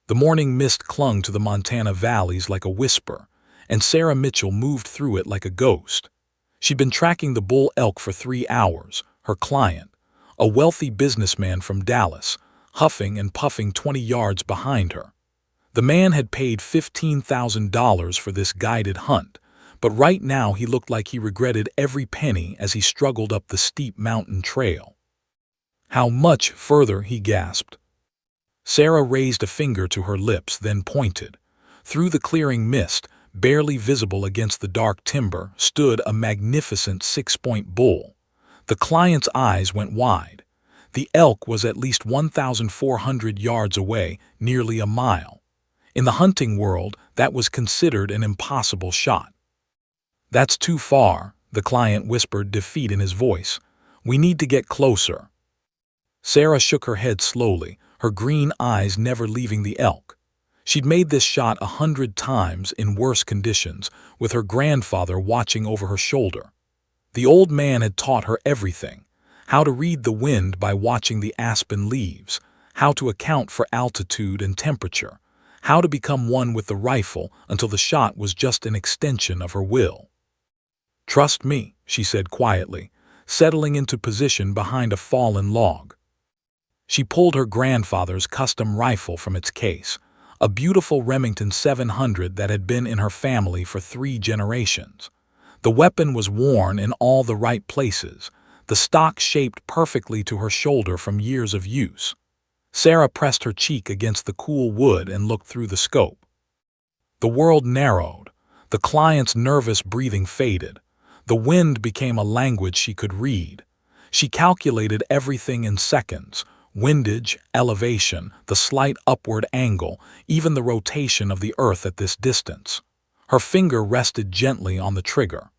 The morning mist clung to the Montana valleys like a whisper, and Sarah Mitchell moved through it like a ghost. She'd been tracking the bull elk for 3 hours, her client, a wealthy businessman from Dallas, huffing and puffing 20 yards behind her. The man had paid $15,000 for this guided hunt, but right now he looked like he regretted every penny as he struggled up the steep mountain trail. "How much further?" he gasped. Sarah raised a finger to her lips, then pointed. Through the clearing mist, barely visible against the dark timber, stood a magnificent 6-point bull. The client's eyes went wide. The elk was at least 1,400 yards away, nearly a mile. In the hunting world, that was considered an impossible shot. "That's too far," the client whispered, defeat in his voice. "We need to get closer." Sarah shook her head slowly, her green eyes never leaving the elk. She'd made this shot 100 times in worse conditions, with her grandfather watching over her shoulder. The old man had taught her everything: how to read the wind by watching the aspen leaves, how to account for altitude and temperature, how to become one with the rifle until the shot was just an extension of her will. "Trust me," she said quietly, settling into position behind a fallen log. She pulled her grandfather's custom rifle from its case, a beautiful Remington 700 that had been in her family for 3 generations. The weapon was worn in all the right places, the stock shaped perfectly to her shoulder from years of use. Sarah pressed her cheek against the cool wood and looked through the scope. The world narrowed. The client's nervous breathing faded. The wind became a language she could read. She calculated everything in seconds: windage, elevation, the slight upward angle, even the rotation of the earth at this distance. Her finger rested gently on the trigger.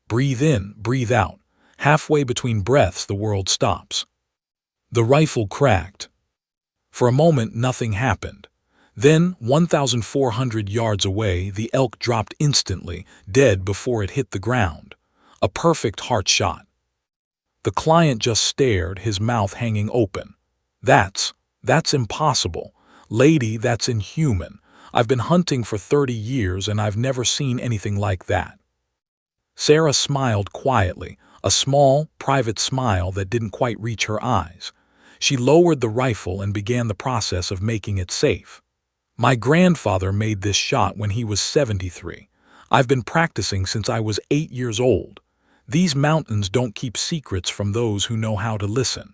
Breathe in, breathe out. Halfway between breaths, the world stops. The rifle cracked. For a moment, nothing happened. Then, 1,400 yards away, the elk dropped instantly, dead before it hit the ground. A perfect heart shot. The client just stared, his mouth hanging open. That's impossible. Lady, that's inhuman. I've been hunting for 30 years and I've never seen anything like that." Sarah smiled quietly, a small, private smile that didn't quite reach her eyes. She lowered the rifle and began the process of making it safe. "My grandfather made this shot when he was 73. I've been practicing since I was 8 years old. These mountains don't keep secrets from those who know how to listen."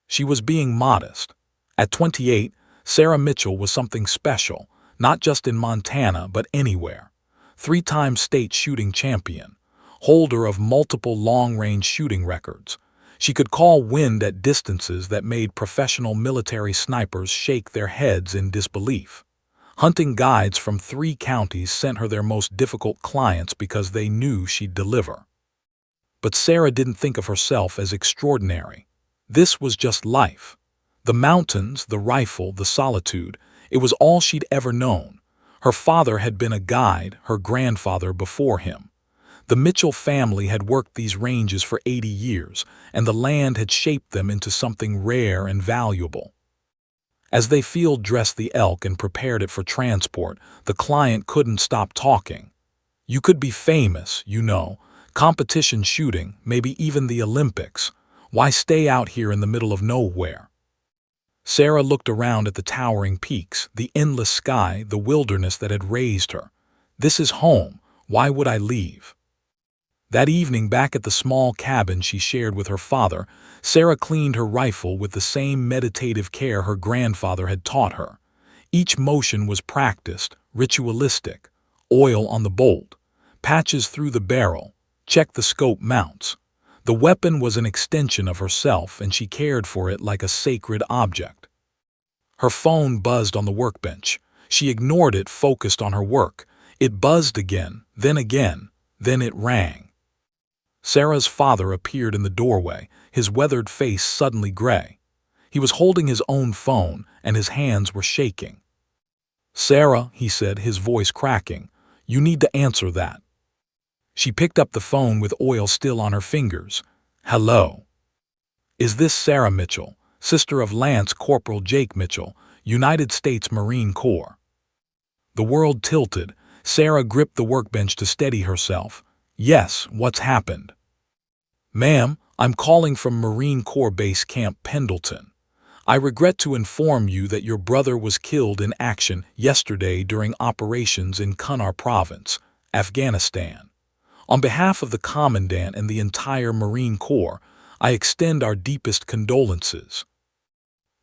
She was being modest. At 28, Sarah Mitchell was something special, not just in Montana but anywhere. 3-time state shooting champion, holder of multiple long-range shooting records. She could call wind at distances that made professional military snipers shake their heads in disbelief. Hunting guides from 3 counties sent her their most difficult clients because they knew she'd deliver. But Sarah didn't think of herself as extraordinary. This was just life. The mountains, the rifle, the solitude, it was all she'd ever known. Her father had been a guide, her grandfather before him. The Mitchell family had worked these ranges for 80 years, and the land had shaped them into something rare and valuable. As they field-dressed the elk and prepared it for transport, the client couldn't stop talking. "You could be famous, you know. Competition shooting, maybe even the Olympics. Why stay out here in the middle of nowhere?" Sarah looked around at the towering peaks, the endless sky, the wilderness that had raised her. "This is home. Why would I leave?" That evening, back at the small cabin she shared with her father, Sarah cleaned her rifle with the same meditative care her grandfather had taught her. Each motion was practiced, ritualistic. Oil on the bolt, patches through the barrel, check the scope mounts. The weapon was an extension of herself, and she cared for it like a sacred object. Her phone buzzed on the workbench. She ignored it, focused on her work. It buzzed again, then it rang. Sarah's father appeared in the doorway, his weathered face suddenly gray. He was holding his own phone, and his hands were shaking. "Sarah," he said, his voice cracking, "you need to answer that." She picked up the phone with oil still on her fingers. "Hello. Is this Sarah Mitchell, sister of Lance Corporal Jake Mitchell? United States Marine Corps. The world tilted. Sarah gripped the workbench to steady herself. Yes, what's happened? Ma'am, I'm calling from Marine Corps Base Camp Pendleton. I regret to inform you that your brother was killed in action yesterday during operations in Kunar Province, Afghanistan. On behalf of the Commandant and the entire Marine Corps, I extend our deepest condolences.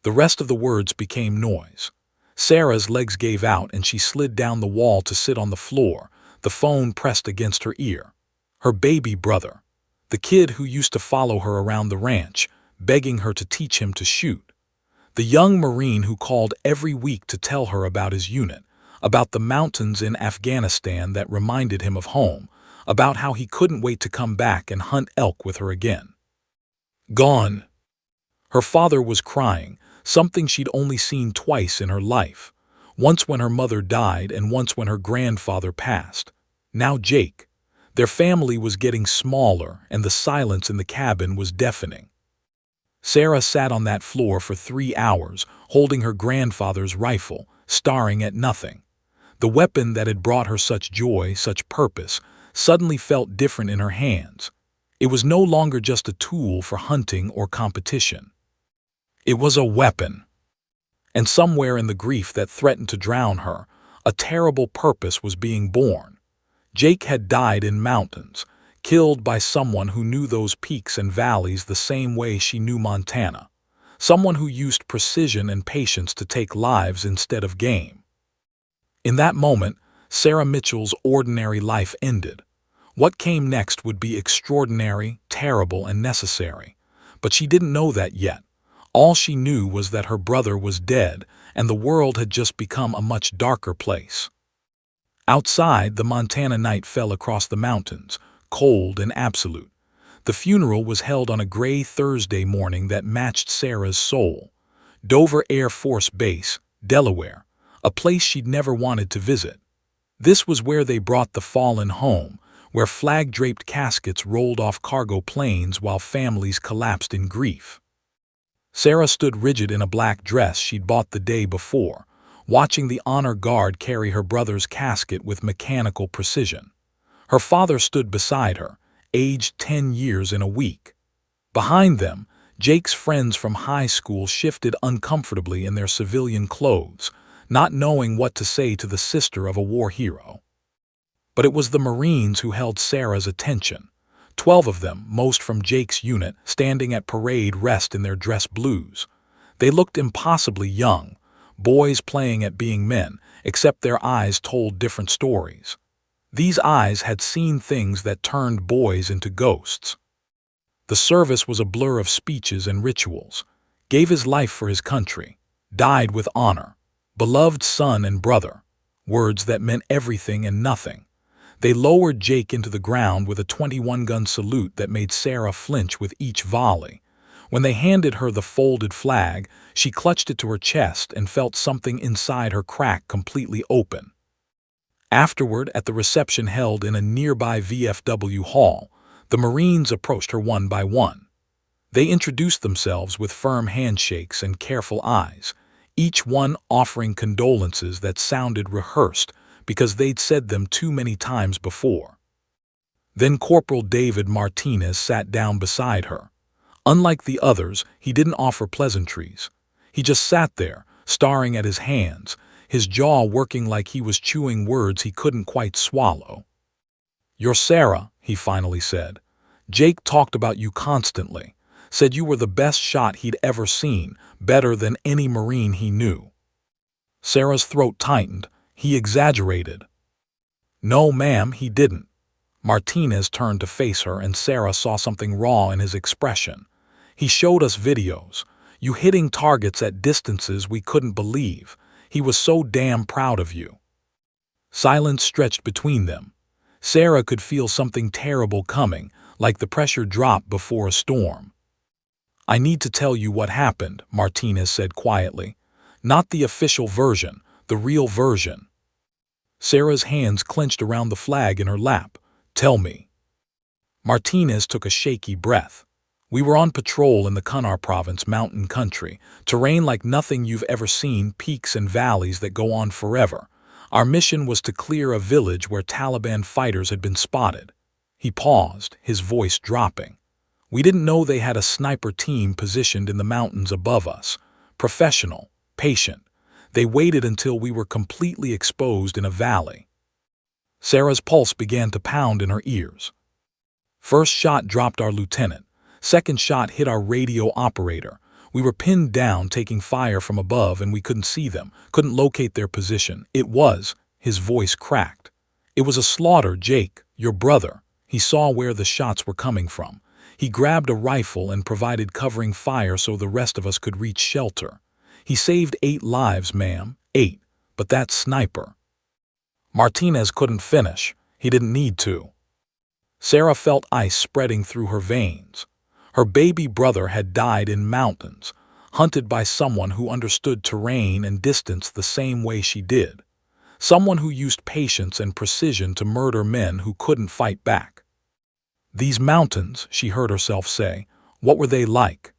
The rest of the words became noise. Sarah's legs gave out and she slid down the wall to sit on the floor, the phone pressed against her ear. Her baby brother, the kid who used to follow her around the ranch, begging her to teach him to shoot. The young Marine who called every week to tell her about his unit, about the mountains in Afghanistan that reminded him of home, about how he couldn't wait to come back and hunt elk with her again. Gone. Her father was crying, something she'd only seen twice in her life, once when her mother died and once when her grandfather passed. Now Jake. Their family was getting smaller and the silence in the cabin was deafening. Sarah sat on that floor for 3 hours, holding her grandfather's rifle, staring at nothing. The weapon that had brought her such joy, such purpose, suddenly felt different in her hands. It was no longer just a tool for hunting or competition. It was a weapon. And somewhere in the grief that threatened to drown her, a terrible purpose was being born. Jake had died in mountains, killed by someone who knew those peaks and valleys the same way she knew Montana, someone who used precision and patience to take lives instead of game. In that moment, Sarah Mitchell's ordinary life ended. What came next would be extraordinary, terrible, and necessary, but she didn't know that yet. All she knew was that her brother was dead and the world had just become a much darker place. Outside, the Montana night fell across the mountains, cold and absolute. The funeral was held on a gray Thursday morning that matched Sarah's soul. Dover Air Force Base, Delaware, a place she'd never wanted to visit. This was where they brought the fallen home, where flag-draped caskets rolled off cargo planes while families collapsed in grief. Sarah stood rigid in a black dress she'd bought the day before, watching the honor guard carry her brother's casket with mechanical precision. Her father stood beside her, aged 10 years in a week. Behind them, Jake's friends from high school shifted uncomfortably in their civilian clothes, not knowing what to say to the sister of a war hero. But it was the Marines who held Sarah's attention. 12 of them, most from Jake's unit, standing at parade rest in their dress blues. They looked impossibly young, boys playing at being men, except their eyes told different stories. These eyes had seen things that turned boys into ghosts. The service was a blur of speeches and rituals. Gave his life for his country. Died with honor. Beloved son and brother. Words that meant everything and nothing. They lowered Jake into the ground with a 21-gun salute that made Sarah flinch with each volley. When they handed her the folded flag, she clutched it to her chest and felt something inside her crack completely open. Afterward, at the reception held in a nearby VFW hall, the Marines approached her one by one. They introduced themselves with firm handshakes and careful eyes, each one offering condolences that sounded rehearsed because they'd said them too many times before. Then Corporal David Martinez sat down beside her. Unlike the others, he didn't offer pleasantries. He just sat there, staring at his hands, his jaw working like he was chewing words he couldn't quite swallow. "You're Sarah," he finally said. "Jake talked about you constantly, said you were the best shot he'd ever seen, better than any Marine he knew." Sarah's throat tightened. He exaggerated. "No, ma'am, he didn't." Martinez turned to face her and Sarah saw something raw in his expression. "He showed us videos. You hitting targets at distances we couldn't believe. He was so damn proud of you." Silence stretched between them. Sarah could feel something terrible coming, like the pressure drop before a storm. "I need to tell you what happened," Martinez said quietly. "Not the official version, the real version." Sarah's hands clenched around the flag in her lap. "Tell me." Martinez took a shaky breath. We were on patrol in the Kunar province mountain country, terrain like nothing you've ever seen, peaks and valleys that go on forever. Our mission was to clear a village where Taliban fighters had been spotted. He paused, his voice dropping. We didn't know they had a sniper team positioned in the mountains above us. Professional, patient. They waited until we were completely exposed in a valley. Sarah's pulse began to pound in her ears. First shot dropped our lieutenant. Second shot hit our radio operator. We were pinned down, taking fire from above, and we couldn't see them, couldn't locate their position. His voice cracked. It was a slaughter, Jake, your brother. He saw where the shots were coming from. He grabbed a rifle and provided covering fire so the rest of us could reach shelter. He saved 8 lives, ma'am, 8, but that sniper. Martinez couldn't finish. He didn't need to. Sarah felt ice spreading through her veins. Her baby brother had died in mountains, hunted by someone who understood terrain and distance the same way she did. Someone who used patience and precision to murder men who couldn't fight back. These mountains, she heard herself say, what were they like?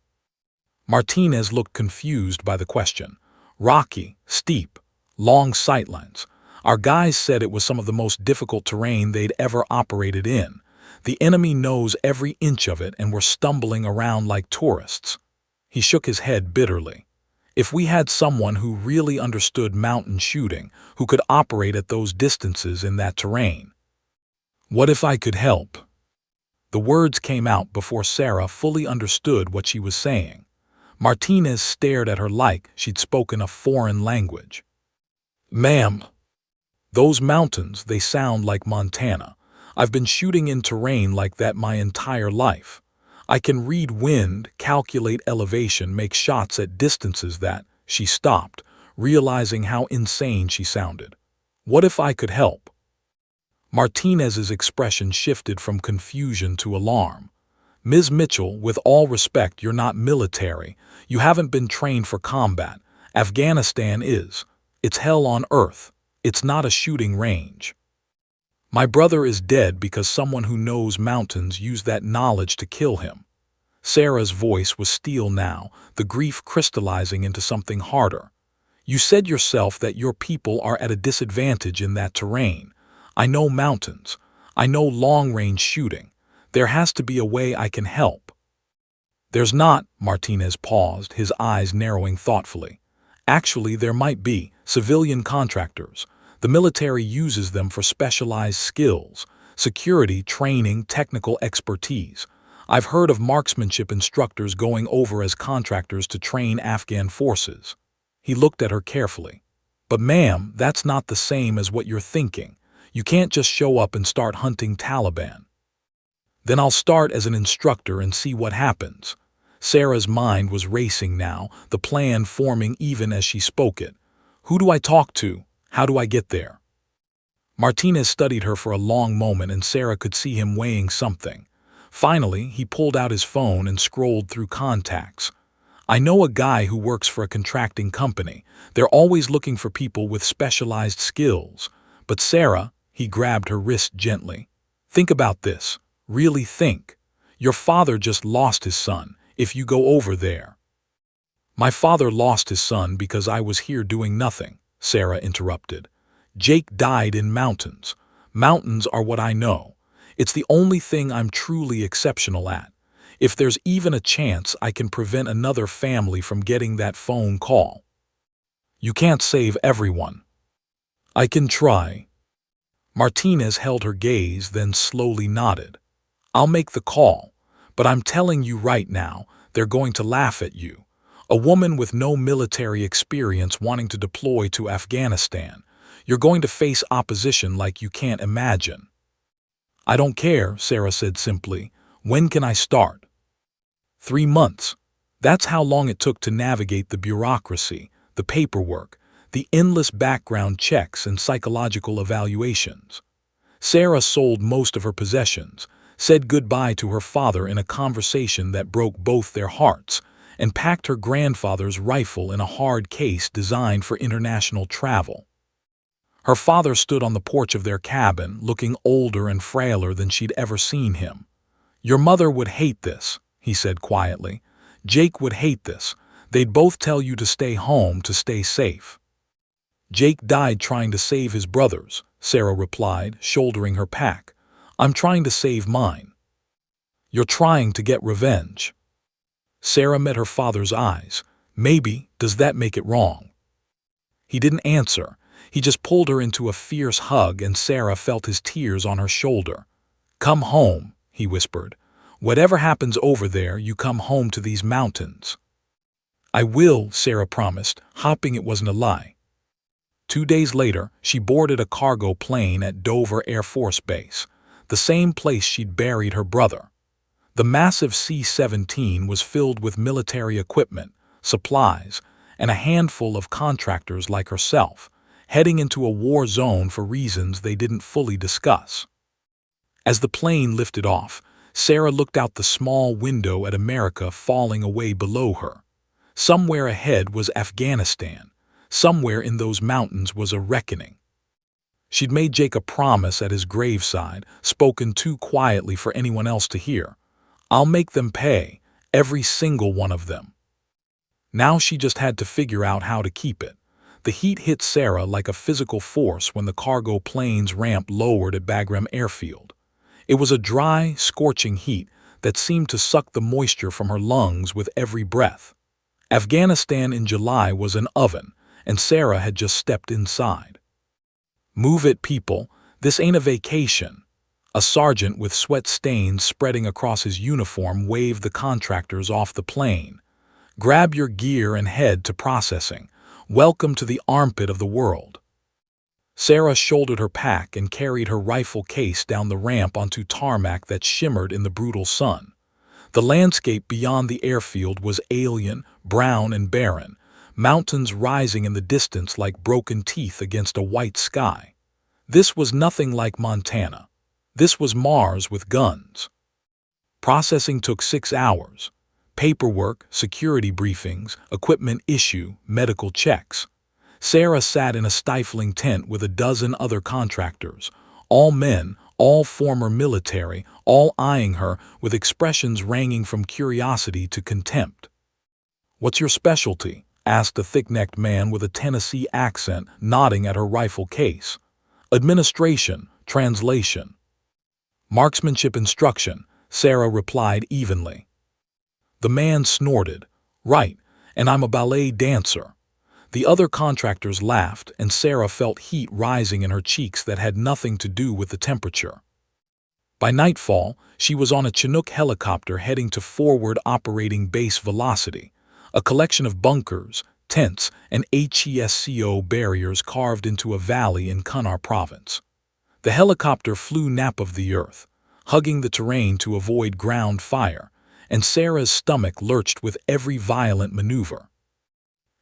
Martinez looked confused by the question. Rocky, steep, long sightlines. Our guys said it was some of the most difficult terrain they'd ever operated in. The enemy knows every inch of it, and we're stumbling around like tourists. He shook his head bitterly. If we had someone who really understood mountain shooting, who could operate at those distances in that terrain. What if I could help? The words came out before Sarah fully understood what she was saying. Martinez stared at her like she'd spoken a foreign language. Ma'am, those mountains, they sound like Montana. I've been shooting in terrain like that my entire life. I can read wind, calculate elevation, make shots at distances that. She stopped, realizing how insane she sounded. What if I could help? Martinez's expression shifted from confusion to alarm. Ms. Mitchell, with all respect, you're not military. You haven't been trained for combat. Afghanistan is. It's hell on earth. It's not a shooting range. My brother is dead because someone who knows mountains used that knowledge to kill him. Sarah's voice was steel now, the grief crystallizing into something harder. You said yourself that your people are at a disadvantage in that terrain. I know mountains. I know long-range shooting. There has to be a way I can help. There's not, Martinez paused, his eyes narrowing thoughtfully. Actually, there might be civilian contractors. The military uses them for specialized skills, security, training, technical expertise. I've heard of marksmanship instructors going over as contractors to train Afghan forces. He looked at her carefully. But ma'am, that's not the same as what you're thinking. You can't just show up and start hunting Taliban. Then I'll start as an instructor and see what happens. Sarah's mind was racing now, the plan forming even as she spoke it. Who do I talk to? How do I get there? Martinez studied her for a long moment, and Sarah could see him weighing something. Finally, he pulled out his phone and scrolled through contacts. I know a guy who works for a contracting company. They're always looking for people with specialized skills. But Sarah, he grabbed her wrist gently. Think about this. Really think. Your father just lost his son. If you go over there. My father lost his son because I was here doing nothing, Sarah interrupted. Jake died in mountains. Mountains are what I know. It's the only thing I'm truly exceptional at. If there's even a chance I can prevent another family from getting that phone call. You can't save everyone. I can try. Martinez held her gaze, then slowly nodded. I'll make the call. But I'm telling you right now, they're going to laugh at you. A woman with no military experience wanting to deploy to Afghanistan. You're going to face opposition like you can't imagine. I don't care, Sarah said simply. When can I start? 3 months. That's how long it took to navigate the bureaucracy, the paperwork, the endless background checks and psychological evaluations. Sarah sold most of her possessions, said goodbye to her father in a conversation that broke both their hearts, and packed her grandfather's rifle in a hard case designed for international travel. Her father stood on the porch of their cabin, looking older and frailer than she'd ever seen him. Your mother would hate this, he said quietly. "Jake would hate this. They'd both tell you to stay home to stay safe." "Jake died trying to save his brothers," Sarah replied, shouldering her pack. "I'm trying to save mine." "You're trying to get revenge." Sarah met her father's eyes. "Maybe, does that make it wrong?" He didn't answer. He just pulled her into a fierce hug, and Sarah felt his tears on her shoulder. "Come home," he whispered. "Whatever happens over there, you come home to these mountains." "I will," Sarah promised, hoping it wasn't a lie. 2 days later, she boarded a cargo plane at Dover Air Force Base, the same place she'd buried her brother. The massive C-17 was filled with military equipment, supplies, and a handful of contractors like herself, heading into a war zone for reasons they didn't fully discuss. As the plane lifted off, Sarah looked out the small window at America falling away below her. Somewhere ahead was Afghanistan. Somewhere in those mountains was a reckoning. She'd made Jake a promise at his graveside, spoken too quietly for anyone else to hear. "I'll make them pay, every single one of them." Now she just had to figure out how to keep it. The heat hit Sarah like a physical force when the cargo plane's ramp lowered at Bagram Airfield. It was a dry, scorching heat that seemed to suck the moisture from her lungs with every breath. Afghanistan in July was an oven, and Sarah had just stepped inside. "Move it, people. This ain't a vacation." A sergeant with sweat stains spreading across his uniform waved the contractors off the plane. "Grab your gear and head to processing. Welcome to the armpit of the world." Sarah shouldered her pack and carried her rifle case down the ramp onto tarmac that shimmered in the brutal sun. The landscape beyond the airfield was alien, brown and barren, mountains rising in the distance like broken teeth against a white sky. This was nothing like Montana. This was Mars with guns. Processing took 6 hours. Paperwork, security briefings, equipment issue, medical checks. Sarah sat in a stifling tent with a dozen other contractors, all men, all former military, all eyeing her with expressions ranging from curiosity to contempt. "What's your specialty?" asked a thick-necked man with a Tennessee accent, nodding at her rifle case. "Administration, translation." "Marksmanship instruction," Sarah replied evenly. The man snorted. "Right, and I'm a ballet dancer." The other contractors laughed, and Sarah felt heat rising in her cheeks that had nothing to do with the temperature. By nightfall, she was on a Chinook helicopter heading to Forward Operating Base Velocity, a collection of bunkers, tents, and HESCO barriers carved into a valley in Kunar Province. The helicopter flew nap of the earth, hugging the terrain to avoid ground fire, and Sarah's stomach lurched with every violent maneuver.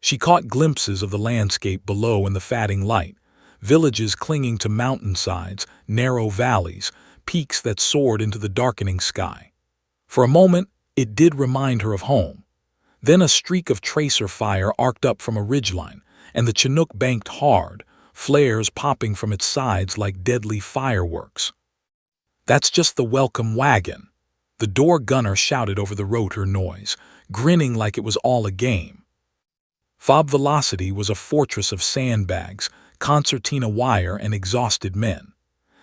She caught glimpses of the landscape below in the fading light, villages clinging to mountainsides, narrow valleys, peaks that soared into the darkening sky. For a moment, it did remind her of home. Then a streak of tracer fire arced up from a ridgeline, and the Chinook banked hard, flares popping from its sides like deadly fireworks. "That's just the welcome wagon," the door gunner shouted over the rotor noise, grinning like it was all a game. FOB Velocity was a fortress of sandbags, concertina wire, and exhausted men.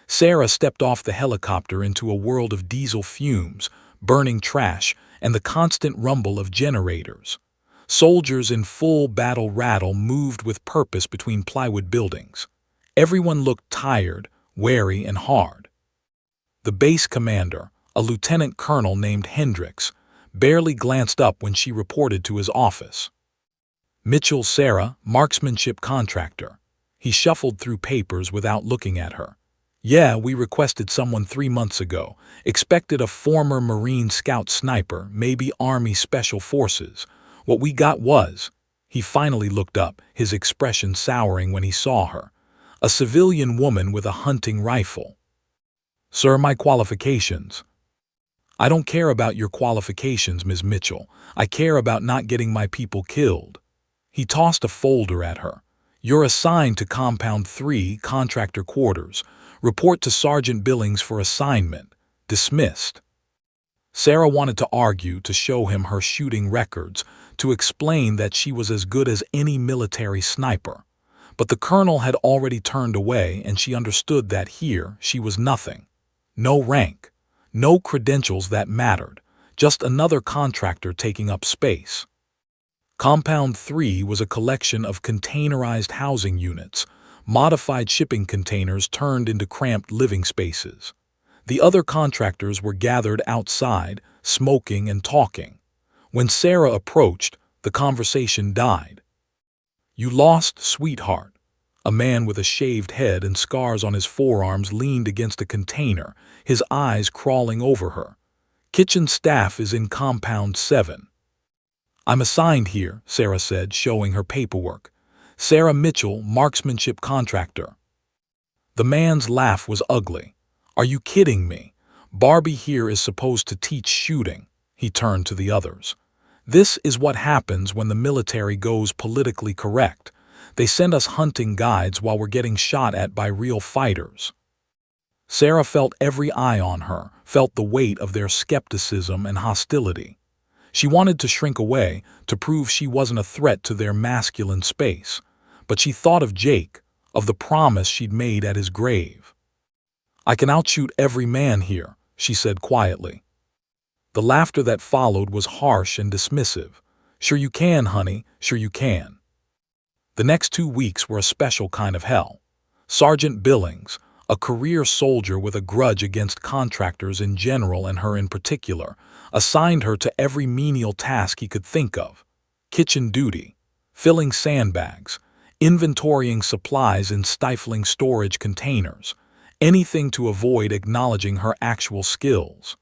Sarah stepped off the helicopter into a world of diesel fumes, burning trash, and the constant rumble of generators. Soldiers in full battle rattle moved with purpose between plywood buildings. Everyone looked tired, wary, and hard. The base commander, a lieutenant colonel named Hendricks, barely glanced up when she reported to his office. "Mitchell Sarah, marksmanship contractor." He shuffled through papers without looking at her. "Yeah, we requested someone 3 months ago. Expected a former Marine Scout sniper, maybe Army Special Forces. What we got was..." He finally looked up, his expression souring when he saw her. "A civilian woman with a hunting rifle." "Sir, my qualifications." "I don't care about your qualifications, Ms. Mitchell. I care about not getting my people killed." He tossed a folder at her. "You're assigned to Compound 3, contractor quarters. Report to Sergeant Billings for assignment. Dismissed." Sarah wanted to argue, to show him her shooting records, to explain that she was as good as any military sniper. But the colonel had already turned away, and she understood that here she was nothing. No rank, no credentials that mattered, just another contractor taking up space. Compound 3 was a collection of containerized housing units, modified shipping containers turned into cramped living spaces. The other contractors were gathered outside, smoking and talking. When Sarah approached, the conversation died. "You lost, sweetheart." A man with a shaved head and scars on his forearms leaned against a container, his eyes crawling over her. "Kitchen staff is in Compound 7. "I'm assigned here," Sarah said, showing her paperwork. "Sarah Mitchell, marksmanship contractor." The man's laugh was ugly. "Are you kidding me? Barbie here is supposed to teach shooting." He turned to the others. "This is what happens when the military goes politically correct. They send us hunting guides while we're getting shot at by real fighters." Sarah felt every eye on her, felt the weight of their skepticism and hostility. She wanted to shrink away, to prove she wasn't a threat to their masculine space. But she thought of Jake, of the promise she'd made at his grave. "I can outshoot every man here," she said quietly. The laughter that followed was harsh and dismissive. "Sure you can, honey, sure you can." The next 2 weeks were a special kind of hell. Sergeant Billings, a career soldier with a grudge against contractors in general and her in particular, assigned her to every menial task he could think of. Kitchen duty, filling sandbags, inventorying supplies in stifling storage containers, anything to avoid acknowledging her actual skills.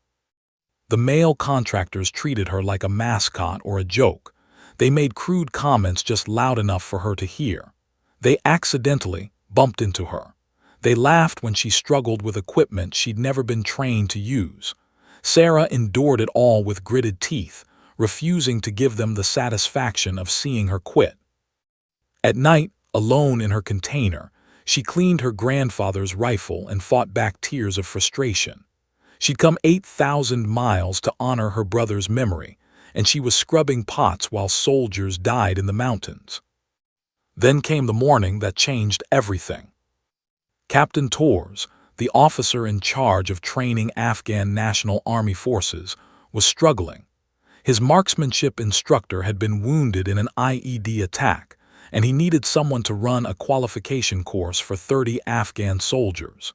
The male contractors treated her like a mascot or a joke. They made crude comments just loud enough for her to hear. They accidentally bumped into her. They laughed when she struggled with equipment she'd never been trained to use. Sarah endured it all with gritted teeth, refusing to give them the satisfaction of seeing her quit. At night, alone in her container, she cleaned her grandfather's rifle and fought back tears of frustration. She'd come 8,000 miles to honor her brother's memory, and she was scrubbing pots while soldiers died in the mountains. Then came the morning that changed everything. Captain Tors, the officer in charge of training Afghan National Army forces, was struggling. His marksmanship instructor had been wounded in an IED attack, and he needed someone to run a qualification course for 30 Afghan soldiers.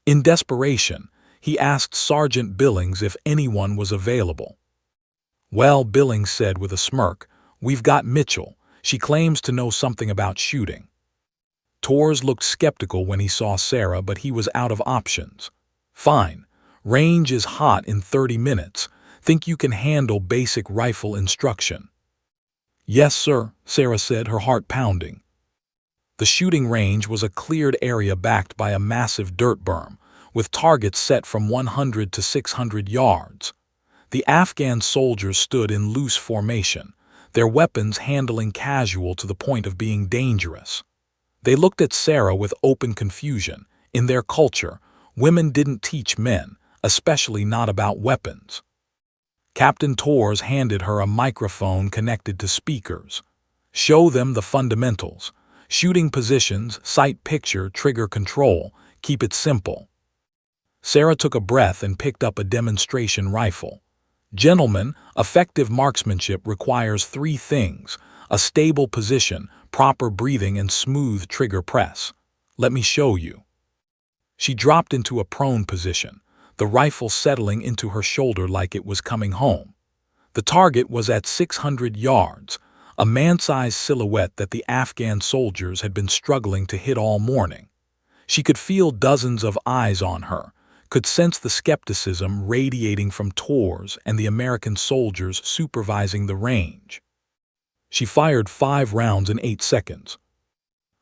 In desperation, he asked Sergeant Billings if anyone was available. "Well," Billings said with a smirk, "we've got Mitchell. She claims to know something about shooting." Tors looked skeptical when he saw Sarah, but he was out of options. "Fine. Range is hot in 30 minutes. Think you can handle basic rifle instruction?" "Yes, sir," Sarah said, her heart pounding. The shooting range was a cleared area backed by a massive dirt berm, with targets set from 100 to 600 yards. The Afghan soldiers stood in loose formation, their weapons handling casual to the point of being dangerous. They looked at Sarah with open confusion. In their culture, women didn't teach men, especially not about weapons. Captain Tors handed her a microphone connected to speakers. "Show them the fundamentals. Shooting positions, sight picture, trigger control. Keep it simple." Sarah took a breath and picked up a demonstration rifle. "Gentlemen, effective marksmanship requires 3 things: a stable position, proper breathing, and smooth trigger press. Let me show you." She dropped into a prone position, the rifle settling into her shoulder like it was coming home. The target was at 600 yards, a man-sized silhouette that the Afghan soldiers had been struggling to hit all morning. She could feel dozens of eyes on her, could sense the skepticism radiating from Tors and the American soldiers supervising the range. She fired 5 rounds in 8 seconds.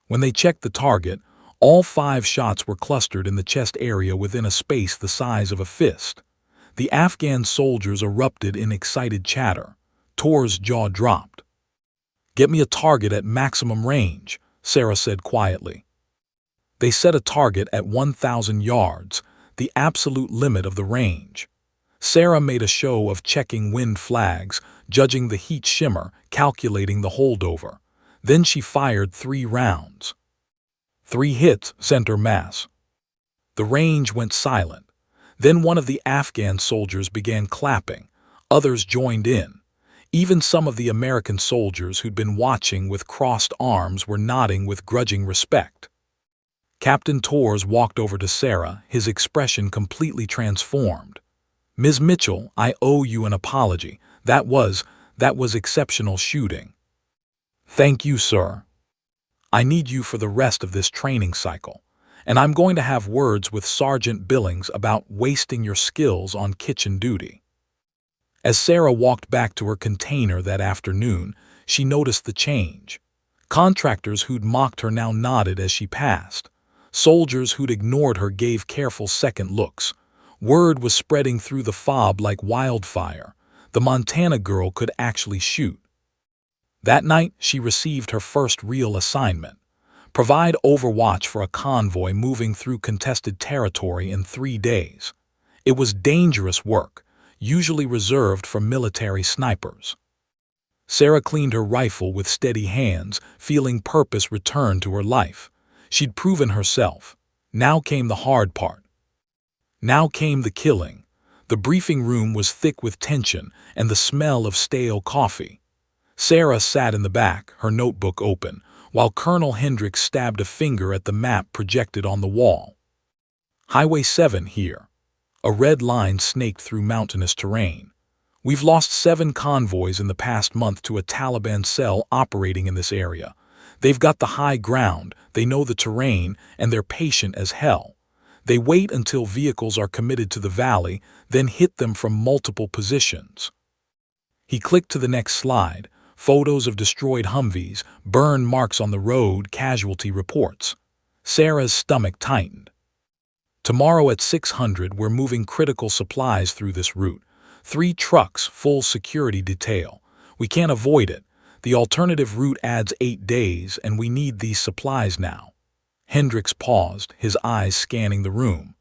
When they checked the target, all 5 shots were clustered in the chest area within a space the size of a fist. The Afghan soldiers erupted in excited chatter. Tors' jaw dropped. "Get me a target at maximum range," Sarah said quietly. They set a target at 1,000 yards, the absolute limit of the range. Sarah made a show of checking wind flags, judging the heat shimmer, calculating the holdover. Then she fired 3 rounds. 3 hits, center mass. The range went silent. Then one of the Afghan soldiers began clapping. Others joined in. Even some of the American soldiers who'd been watching with crossed arms were nodding with grudging respect. Captain Torres walked over to Sarah, his expression completely transformed. "Ms. Mitchell, I owe you an apology. That was exceptional shooting." "Thank you, sir. I need you for the rest of this training cycle. And I'm going to have words with Sergeant Billings about wasting your skills on kitchen duty." As Sarah walked back to her container that afternoon, she noticed the change. Contractors who'd mocked her now nodded as she passed. Soldiers who'd ignored her gave careful second looks. Word was spreading through the FOB like wildfire. The Montana girl could actually shoot. That night, she received her first real assignment. Provide overwatch for a convoy moving through contested territory in 3 days. It was dangerous work, usually reserved for military snipers. Sarah cleaned her rifle with steady hands, feeling purpose return to her life. She'd proven herself. Now came the hard part. Now came the killing. The briefing room was thick with tension and the smell of stale coffee. Sarah sat in the back, her notebook open, while Colonel Hendricks stabbed a finger at the map projected on the wall. "Highway 7 here." A red line snaked through mountainous terrain. "We've lost 7 convoys in the past month to a Taliban cell operating in this area. They've got the high ground, they know the terrain, and they're patient as hell. They wait until vehicles are committed to the valley, then hit them from multiple positions." He clicked to the next slide. Photos of destroyed Humvees, burn marks on the road, casualty reports. Sarah's stomach tightened. "Tomorrow at 600 we're moving critical supplies through this route. 3 trucks, full security detail. We can't avoid it. The alternative route adds 8 days, and we need these supplies now." Hendricks paused, his eyes scanning the room.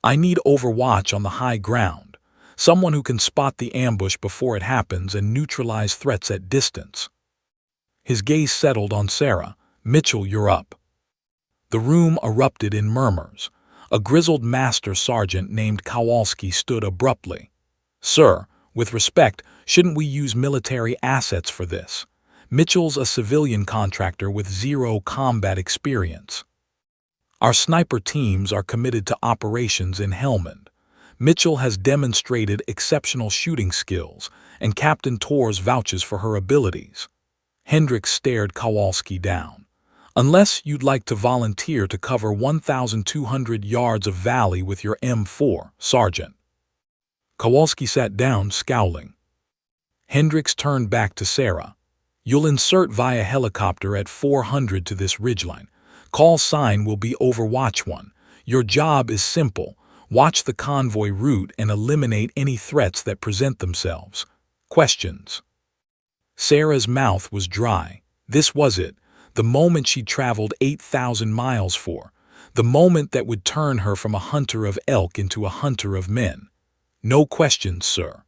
"I need overwatch on the high ground. Someone who can spot the ambush before it happens and neutralize threats at distance." His gaze settled on Sarah. "Mitchell, you're up." The room erupted in murmurs. A grizzled master sergeant named Kowalski stood abruptly. "Sir, with respect, shouldn't we use military assets for this? Mitchell's a civilian contractor with 0 combat experience. Our sniper teams are committed to operations in Helmand. Mitchell has demonstrated exceptional shooting skills, and Captain Torres vouches for her abilities." Hendricks stared Kowalski down. "Unless you'd like to volunteer to cover 1,200 yards of valley with your M4, Sergeant." Kowalski sat down, scowling. Hendricks turned back to Sarah. "You'll insert via helicopter at 400 to this ridgeline. Call sign will be Overwatch 1. Your job is simple. Watch the convoy route and eliminate any threats that present themselves. Questions?" Sarah's mouth was dry. This was it, the moment she'd traveled 8,000 miles for, the moment that would turn her from a hunter of elk into a hunter of men. "No questions, sir."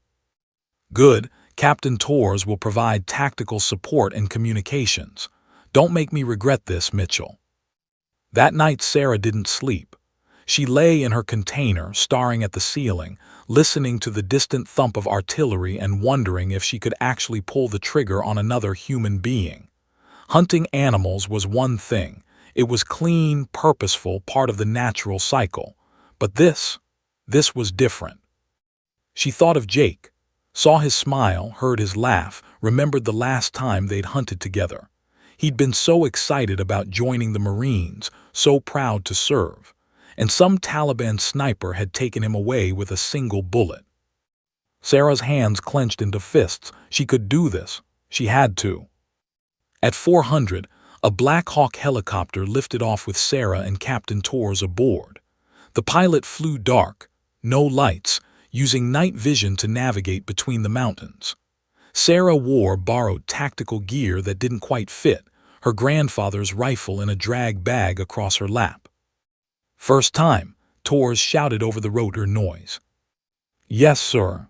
"Good. Captain Torres will provide tactical support and communications. Don't make me regret this, Mitchell." That night Sarah didn't sleep. She lay in her container, staring at the ceiling, listening to the distant thump of artillery and wondering if she could actually pull the trigger on another human being. Hunting animals was one thing. It was clean, purposeful, part of the natural cycle. But this was different. She thought of Jake, saw his smile, heard his laugh, remembered the last time they'd hunted together. He'd been so excited about joining the Marines, so proud to serve. And some Taliban sniper had taken him away with a single bullet. Sarah's hands clenched into fists. She could do this. She had to. At 400, a Black Hawk helicopter lifted off with Sarah and Captain Torres aboard. The pilot flew dark, no lights, using night vision to navigate between the mountains. Sarah wore borrowed tactical gear that didn't quite fit, her grandfather's rifle in a drag bag across her lap. "First time," Torres shouted over the rotor noise. Yes, sir.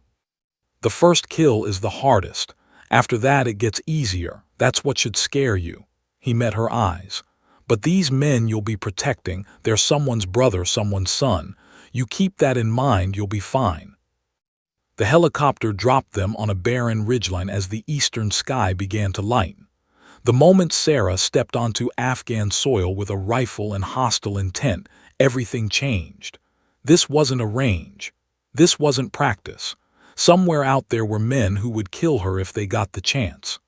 The first kill is the hardest. After that it gets easier. That's what should scare you. He met her eyes. But these men you'll be protecting, they're someone's brother, someone's son. You keep that in mind, you'll be fine. The helicopter dropped them on a barren ridgeline as the eastern sky began to lighten. The moment Sarah stepped onto Afghan soil with a rifle and hostile intent, everything changed. This wasn't a range. This wasn't practice. Somewhere out there were men who would kill her if they got the chance.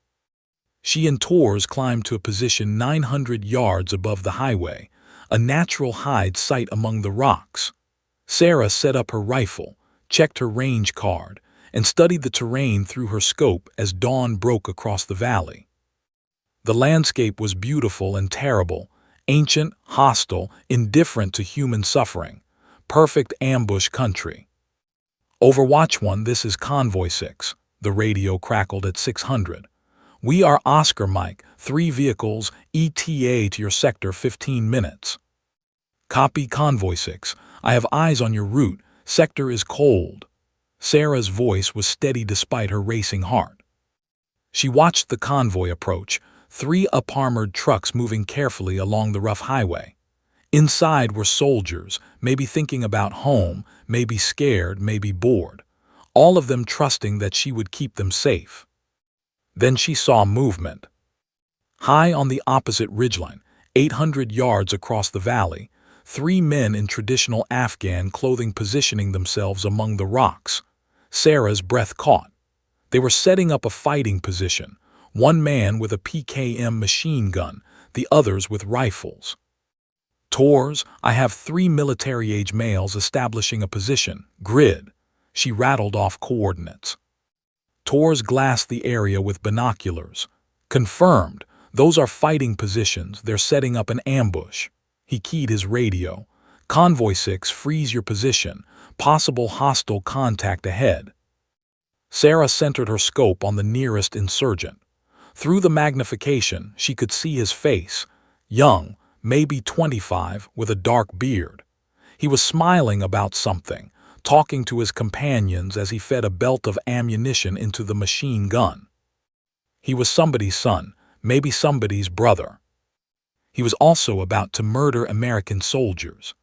She and Tors climbed to a position 900 yards above the highway, a natural hide site among the rocks. Sarah set up her rifle, checked her range card, and studied the terrain through her scope as dawn broke across the valley. The landscape was beautiful and terrible, ancient, hostile, indifferent to human suffering. Perfect ambush country. Overwatch 1, this is Convoy 6. The radio crackled at 600. We are Oscar Mike, 3 vehicles, ETA to your sector 15 minutes. Copy Convoy 6. I have eyes on your route. Sector is cold. Sarah's voice was steady despite her racing heart. She watched the convoy approach, 3 up-armored trucks moving carefully along the rough highway. Inside were soldiers, maybe thinking about home, maybe scared, maybe bored, all of them trusting that she would keep them safe. Then she saw movement. High on the opposite ridgeline, 800 yards across the valley, 3 men in traditional Afghan clothing positioning themselves among the rocks. Sarah's breath caught. They were setting up a fighting position, one man with a PKM machine gun, the others with rifles. Tors, I have 3 military-age males establishing a position, grid. She rattled off coordinates. Tors glassed the area with binoculars. Confirmed, those are fighting positions, they're setting up an ambush. He keyed his radio. Convoy 6, freeze your position. Possible hostile contact ahead. Sarah centered her scope on the nearest insurgent. Through the magnification, she could see his face. Young, maybe 25, with a dark beard. He was smiling about something, talking to his companions as he fed a belt of ammunition into the machine gun. He was somebody's son, maybe somebody's brother. He was also about to murder American soldiers.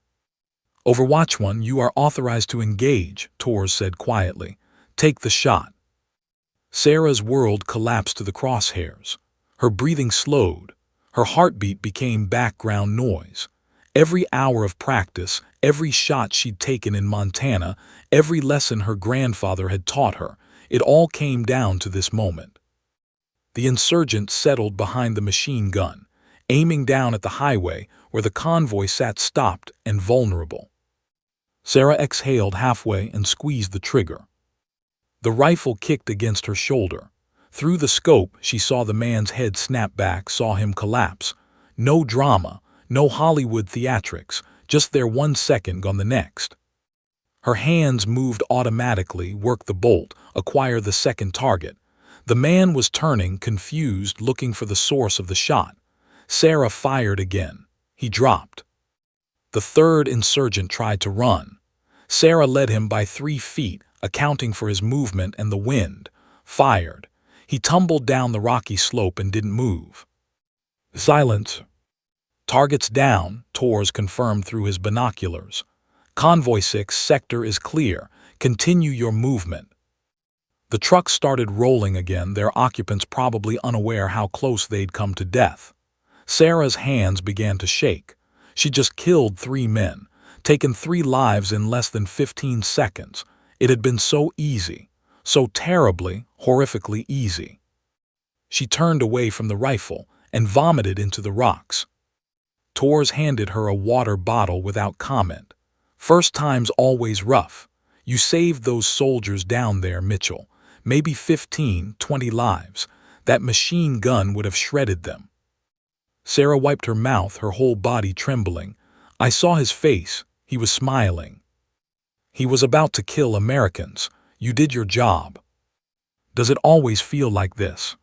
Overwatch 1, you are authorized to engage, Tors said quietly. Take the shot. Sarah's world collapsed to the crosshairs. Her breathing slowed. Her heartbeat became background noise. Every hour of practice, every shot she'd taken in Montana, every lesson her grandfather had taught her, it all came down to this moment. The insurgent settled behind the machine gun, aiming down at the highway where the convoy sat stopped and vulnerable. Sarah exhaled halfway and squeezed the trigger. The rifle kicked against her shoulder. Through the scope, she saw the man's head snap back, saw him collapse. No drama, no Hollywood theatrics, just their 1 second gone the next. Her hands moved automatically, work the bolt, acquire the second target. The man was turning, confused, looking for the source of the shot. Sarah fired again. He dropped. The third insurgent tried to run. Sarah led him by 3 feet, accounting for his movement and the wind. Fired. He tumbled down the rocky slope and didn't move. Silence. Targets down, Tors confirmed through his binoculars. Convoy 6, sector is clear. Continue your movement. The trucks started rolling again, their occupants probably unaware how close they'd come to death. Sarah's hands began to shake. She just killed 3 men, taken 3 lives in less than 15 seconds. It had been so easy, so terribly, horrifically easy. She turned away from the rifle and vomited into the rocks. Tors handed her a water bottle without comment. First time's always rough. You saved those soldiers down there, Mitchell. Maybe 15, 20 lives. That machine gun would have shredded them. Sarah wiped her mouth, her whole body trembling. I saw his face. He was smiling. He was about to kill Americans. You did your job. Does it always feel like this?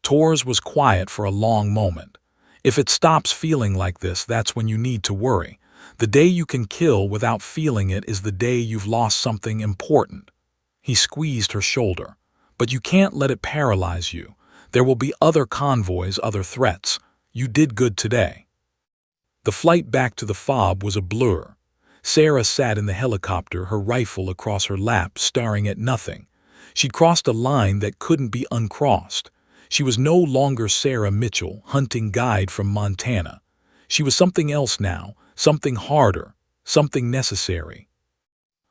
Tors was quiet for a long moment. If it stops feeling like this, that's when you need to worry. The day you can kill without feeling it is the day you've lost something important. He squeezed her shoulder. But you can't let it paralyze you. There will be other convoys, other threats. You did good today. The flight back to the FOB was a blur. Sarah sat in the helicopter, her rifle across her lap, staring at nothing. She'd crossed a line that couldn't be uncrossed. She was no longer Sarah Mitchell, hunting guide from Montana. She was something else now, something harder, something necessary.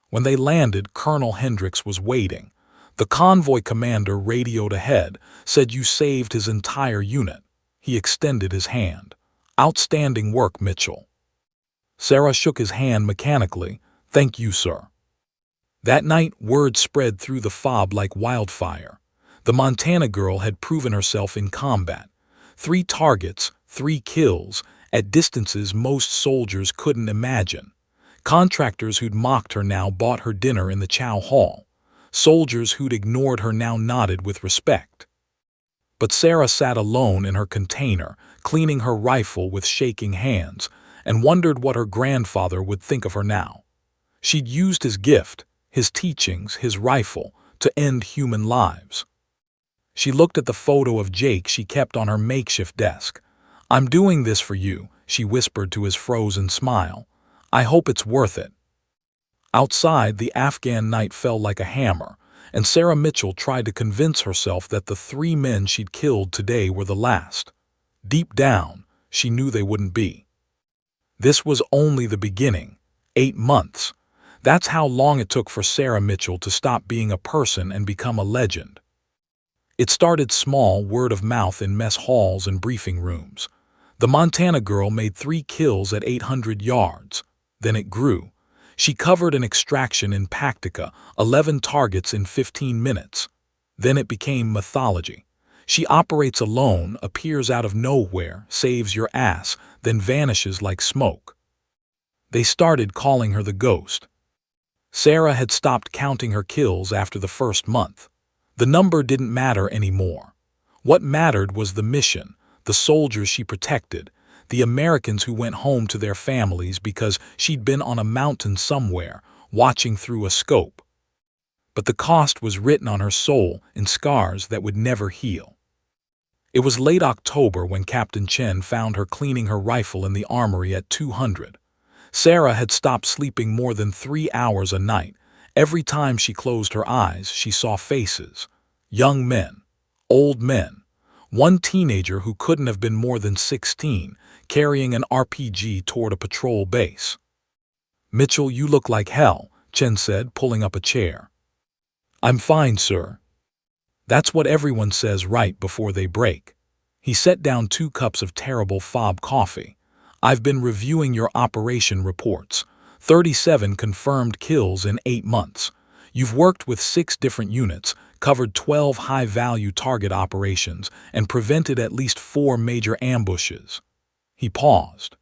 When they landed, Colonel Hendricks was waiting. The convoy commander radioed ahead, said you saved his entire unit. He extended his hand. Outstanding work, Mitchell. Sarah shook his hand mechanically. Thank you, sir. That night, word spread through the FOB like wildfire. The Montana girl had proven herself in combat. 3 targets, 3 kills, at distances most soldiers couldn't imagine. Contractors who'd mocked her now bought her dinner in the chow hall. Soldiers who'd ignored her now nodded with respect. But Sarah sat alone in her container, cleaning her rifle with shaking hands, and wondered what her grandfather would think of her now. She'd used his gift, his teachings, his rifle, to end human lives. She looked at the photo of Jake she kept on her makeshift desk. I'm doing this for you, she whispered to his frozen smile. I hope it's worth it. Outside, the Afghan night fell like a hammer, and Sarah Mitchell tried to convince herself that the 3 men she'd killed today were the last. Deep down, she knew they wouldn't be. This was only the beginning. 8 months. That's how long it took for Sarah Mitchell to stop being a person and become a legend. It started small, word of mouth in mess halls and briefing rooms. The Montana girl made 3 kills at 800 yards. Then it grew. She covered an extraction in Paktika, 11 targets in 15 minutes. Then it became mythology. She operates alone, appears out of nowhere, saves your ass, then vanishes like smoke. They started calling her the Ghost. Sarah had stopped counting her kills after the first month. The number didn't matter anymore. What mattered was the mission, the soldiers she protected, the Americans who went home to their families because she'd been on a mountain somewhere, watching through a scope. But the cost was written on her soul in scars that would never heal. It was late October when Captain Chen found her cleaning her rifle in the armory at 200. Sarah had stopped sleeping more than 3 hours a night. Every time she closed her eyes, she saw faces. Young men, old men. One teenager who couldn't have been more than 16, carrying an RPG toward a patrol base. Mitchell, you look like hell, Chen said, pulling up a chair. I'm fine, sir. That's what everyone says right before they break. He set down 2 cups of terrible FOB coffee. I've been reviewing your operation reports. 37 confirmed kills in 8 months. You've worked with 6 different units, covered 12 high-value target operations, and prevented at least 4 major ambushes. He paused.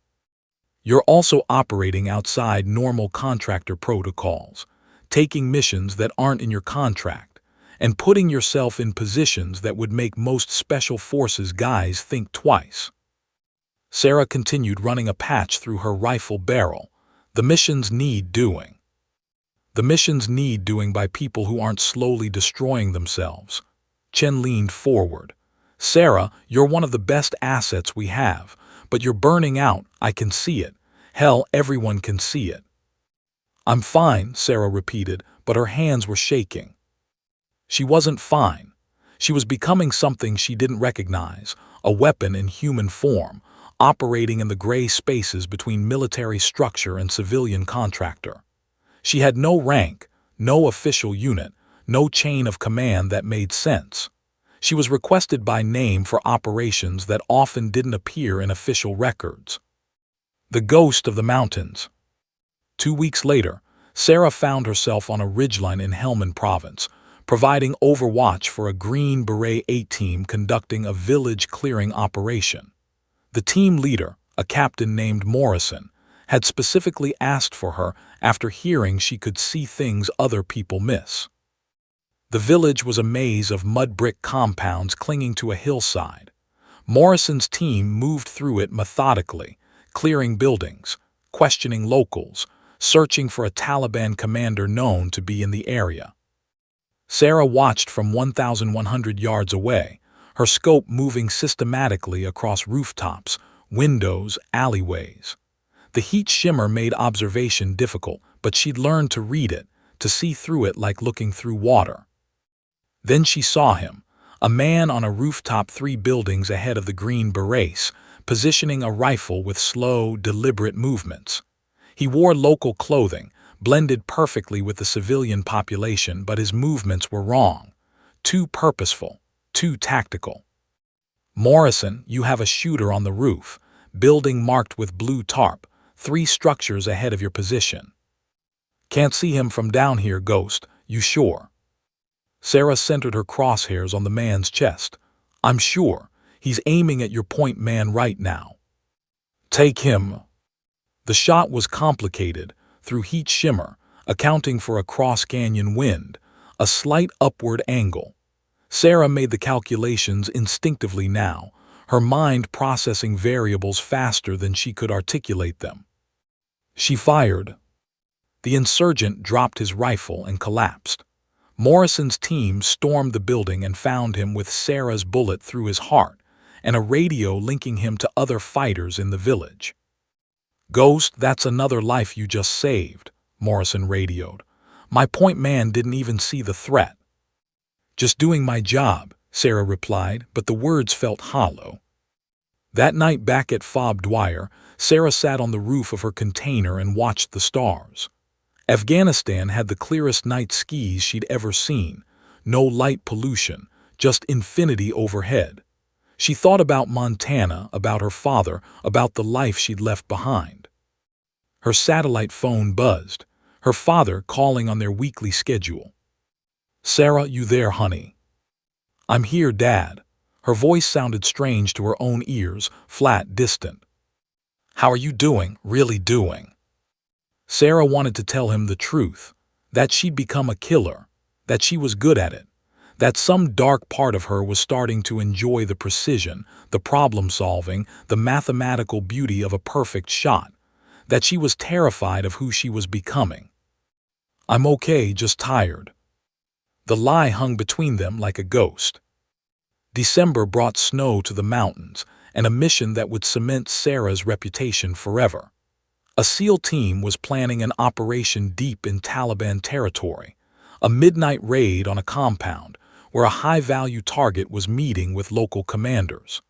You're also operating outside normal contractor protocols, taking missions that aren't in your contract, and putting yourself in positions that would make most special forces guys think twice. Sarah continued, running a patch through her rifle barrel. The missions need doing. The missions need doing by people who aren't slowly destroying themselves. Chen leaned forward. Sarah, you're one of the best assets we have, but you're burning out. I can see it. Hell, everyone can see it. I'm fine, Sarah repeated, but her hands were shaking. She wasn't fine. She was becoming something she didn't recognize, a weapon in human form, operating in the gray spaces between military structure and civilian contractor. She had no rank, no official unit, no chain of command that made sense. She was requested by name for operations that often didn't appear in official records. The Ghost of the Mountains. 2 weeks later, Sarah found herself on a ridgeline in Helmand Province, providing overwatch for a Green Beret 8 team conducting a village clearing operation. The team leader, a captain named Morrison, had specifically asked for her after hearing she could see things other people miss. The village was a maze of mud brick compounds clinging to a hillside. Morrison's team moved through it methodically, clearing buildings, questioning locals, searching for a Taliban commander known to be in the area. Sarah watched from 1,100 yards away, her scope moving systematically across rooftops, windows, alleyways. The heat shimmer made observation difficult, but she'd learned to read it, to see through it like looking through water. Then she saw him, a man on a rooftop 3 buildings ahead of the Green Berets, positioning a rifle with slow, deliberate movements. He wore local clothing, blended perfectly with the civilian population, but his movements were wrong. Too purposeful, too tactical. "Morrison, you have a shooter on the roof, building marked with blue tarp, 3 structures ahead of your position." "Can't see him from down here, Ghost, you sure?" Sarah centered her crosshairs on the man's chest. "I'm sure. He's aiming at your point man right now." "Take him." The shot was complicated, through heat shimmer, accounting for a cross-canyon wind, a slight upward angle. Sarah made the calculations instinctively now, her mind processing variables faster than she could articulate them. She fired. The insurgent dropped his rifle and collapsed. Morrison's team stormed the building and found him with Sarah's bullet through his heart and a radio linking him to other fighters in the village. "Ghost, that's another life you just saved," Morrison radioed. "My point man didn't even see the threat." "Just doing my job," Sarah replied, but the words felt hollow. That night back at Fob Dwyer, Sarah sat on the roof of her container and watched the stars. Afghanistan had the clearest night skies she'd ever seen. No light pollution, just infinity overhead. She thought about Montana, about her father, about the life she'd left behind. Her satellite phone buzzed, her father calling on their weekly schedule. "Sarah, you there, honey?" "I'm here, Dad." Her voice sounded strange to her own ears, flat, distant. "How are you doing, really doing?" Sarah wanted to tell him the truth, that she'd become a killer, that she was good at it, that some dark part of her was starting to enjoy the precision, the problem-solving, the mathematical beauty of a perfect shot, that she was terrified of who she was becoming. "I'm okay, just tired." The lie hung between them like a ghost. December brought snow to the mountains, and a mission that would cement Sarah's reputation forever. A SEAL team was planning an operation deep in Taliban territory, a midnight raid on a compound where a high-value target was meeting with local commanders.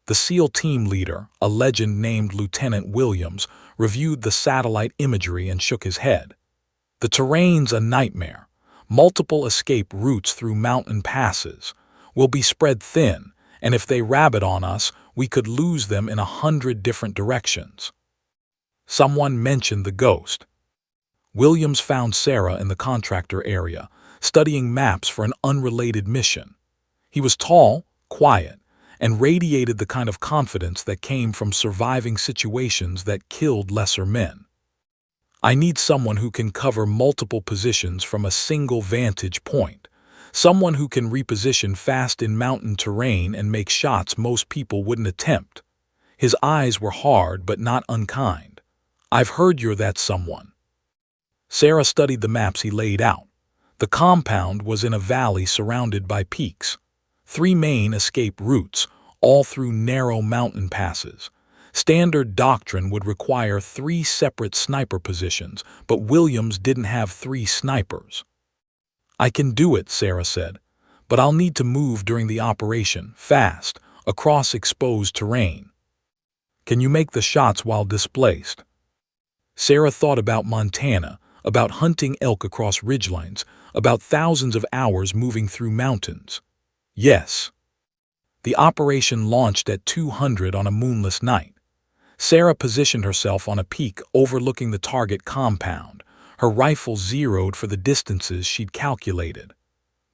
The SEAL team leader, a legend named Lieutenant Williams, reviewed the satellite imagery and shook his head. "The terrain's a nightmare. Multiple escape routes through mountain passes. We'll be spread thin, and if they rabbit on us, we could lose them in 100 different directions." Someone mentioned the ghost. Williams found Sarah in the contractor area, studying maps for an unrelated mission. He was tall, quiet, and radiated the kind of confidence that came from surviving situations that killed lesser men. "I need someone who can cover multiple positions from a single vantage point, someone who can reposition fast in mountain terrain and make shots most people wouldn't attempt." His eyes were hard but not unkind. "I've heard you're that someone." Sarah studied the maps he laid out. The compound was in a valley surrounded by peaks. 3 main escape routes, all through narrow mountain passes. Standard doctrine would require 3 separate sniper positions, but Williams didn't have 3 snipers. "I can do it," Sarah said, "but I'll need to move during the operation, fast, across exposed terrain." "Can you make the shots while displaced?" Sarah thought about Montana, about hunting elk across ridgelines, about thousands of hours moving through mountains. Yes. The operation launched at 200 on a moonless night. Sarah positioned herself on a peak overlooking the target compound, her rifle zeroed for the distances she'd calculated.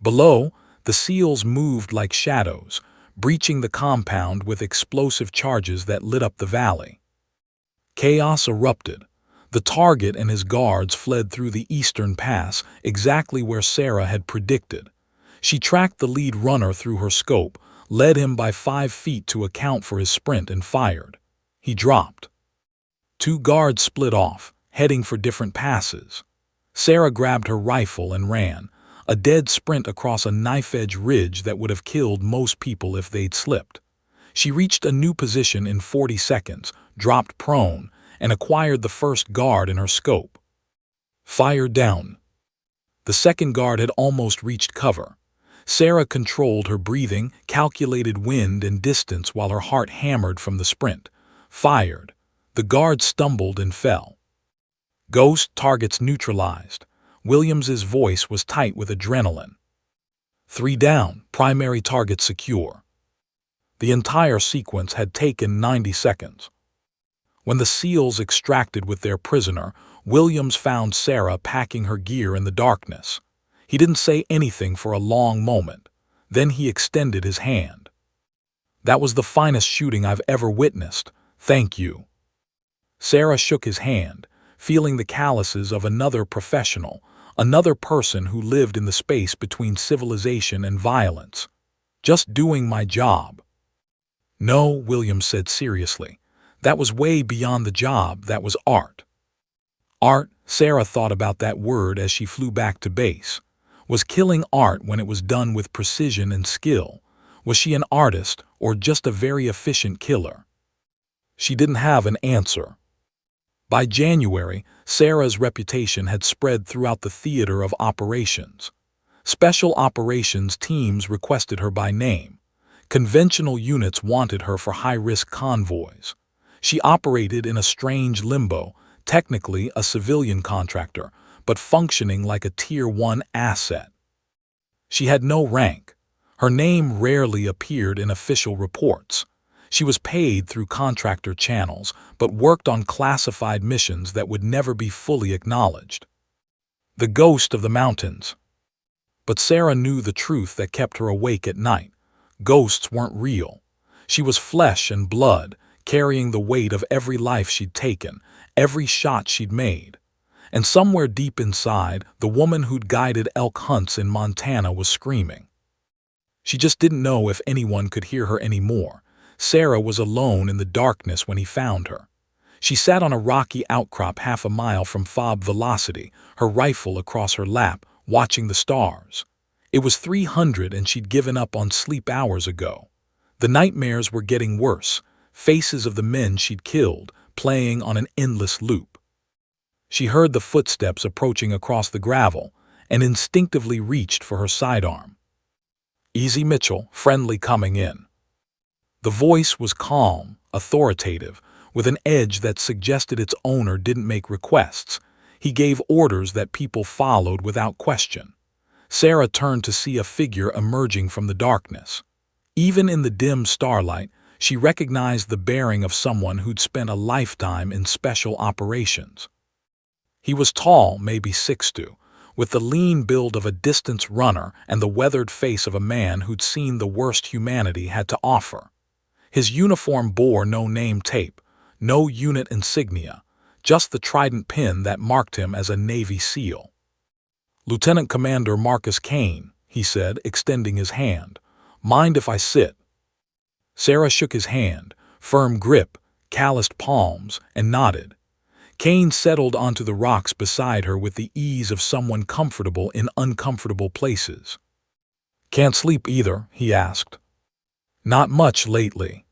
Below, the SEALs moved like shadows, breaching the compound with explosive charges that lit up the valley. Chaos erupted. The target and his guards fled through the eastern pass, exactly where Sarah had predicted. She tracked the lead runner through her scope, led him by 5 feet to account for his sprint, and fired. He dropped. Two guards split off, heading for different passes. Sarah grabbed her rifle and ran, a dead sprint across a knife-edge ridge that would have killed most people if they'd slipped. She reached a new position in 40 seconds, dropped prone, and acquired the first guard in her scope. Fire down. The second guard had almost reached cover. Sarah controlled her breathing, calculated wind and distance while her heart hammered from the sprint. Fired. The guard stumbled and fell. Ghost targets neutralized. Williams's voice was tight with adrenaline. 3 down, primary target secure. The entire sequence had taken 90 seconds. When the SEALs extracted with their prisoner, Williams found Sarah packing her gear in the darkness. He didn't say anything for a long moment. Then he extended his hand. "That was the finest shooting I've ever witnessed. Thank you." Sarah shook his hand, feeling the calluses of another professional, another person who lived in the space between civilization and violence. "Just doing my job." "No," Williams said seriously. "That was way beyond the job, that was art." Art, Sarah thought about that word as she flew back to base. Was killing art when it was done with precision and skill? Was she an artist or just a very efficient killer? She didn't have an answer. By January, Sarah's reputation had spread throughout the theater of operations. Special operations teams requested her by name. Conventional units wanted her for high-risk convoys. She operated in a strange limbo, technically a civilian contractor, but functioning like a Tier 1 asset. She had no rank. Her name rarely appeared in official reports. She was paid through contractor channels, but worked on classified missions that would never be fully acknowledged. The ghost of the mountains. But Sarah knew the truth that kept her awake at night. Ghosts weren't real. She was flesh and blood, carrying the weight of every life she'd taken, every shot she'd made. And somewhere deep inside, the woman who'd guided elk hunts in Montana was screaming. She just didn't know if anyone could hear her anymore. Sarah was alone in the darkness when he found her. She sat on a rocky outcrop half a mile from Fob Velocity, her rifle across her lap, watching the stars. It was 300 and she'd given up on sleep hours ago. The nightmares were getting worse, faces of the men she'd killed, playing on an endless loop. She heard the footsteps approaching across the gravel and instinctively reached for her sidearm. "Easy, Mitchell," friendly coming in. The voice was calm, authoritative, with an edge that suggested its owner didn't make requests. He gave orders that people followed without question. Sarah turned to see a figure emerging from the darkness. Even in the dim starlight, she recognized the bearing of someone who'd spent a lifetime in special operations. He was tall, maybe 6'2", with the lean build of a distance runner and the weathered face of a man who'd seen the worst humanity had to offer. His uniform bore no name tape, no unit insignia, just the trident pin that marked him as a Navy SEAL. "Lieutenant Commander Marcus Kane," he said, extending his hand. "Mind if I sit?" Sarah shook his hand, firm grip, calloused palms, and nodded. Kane settled onto the rocks beside her with the ease of someone comfortable in uncomfortable places. "Can't sleep either?" he asked. "Not much lately."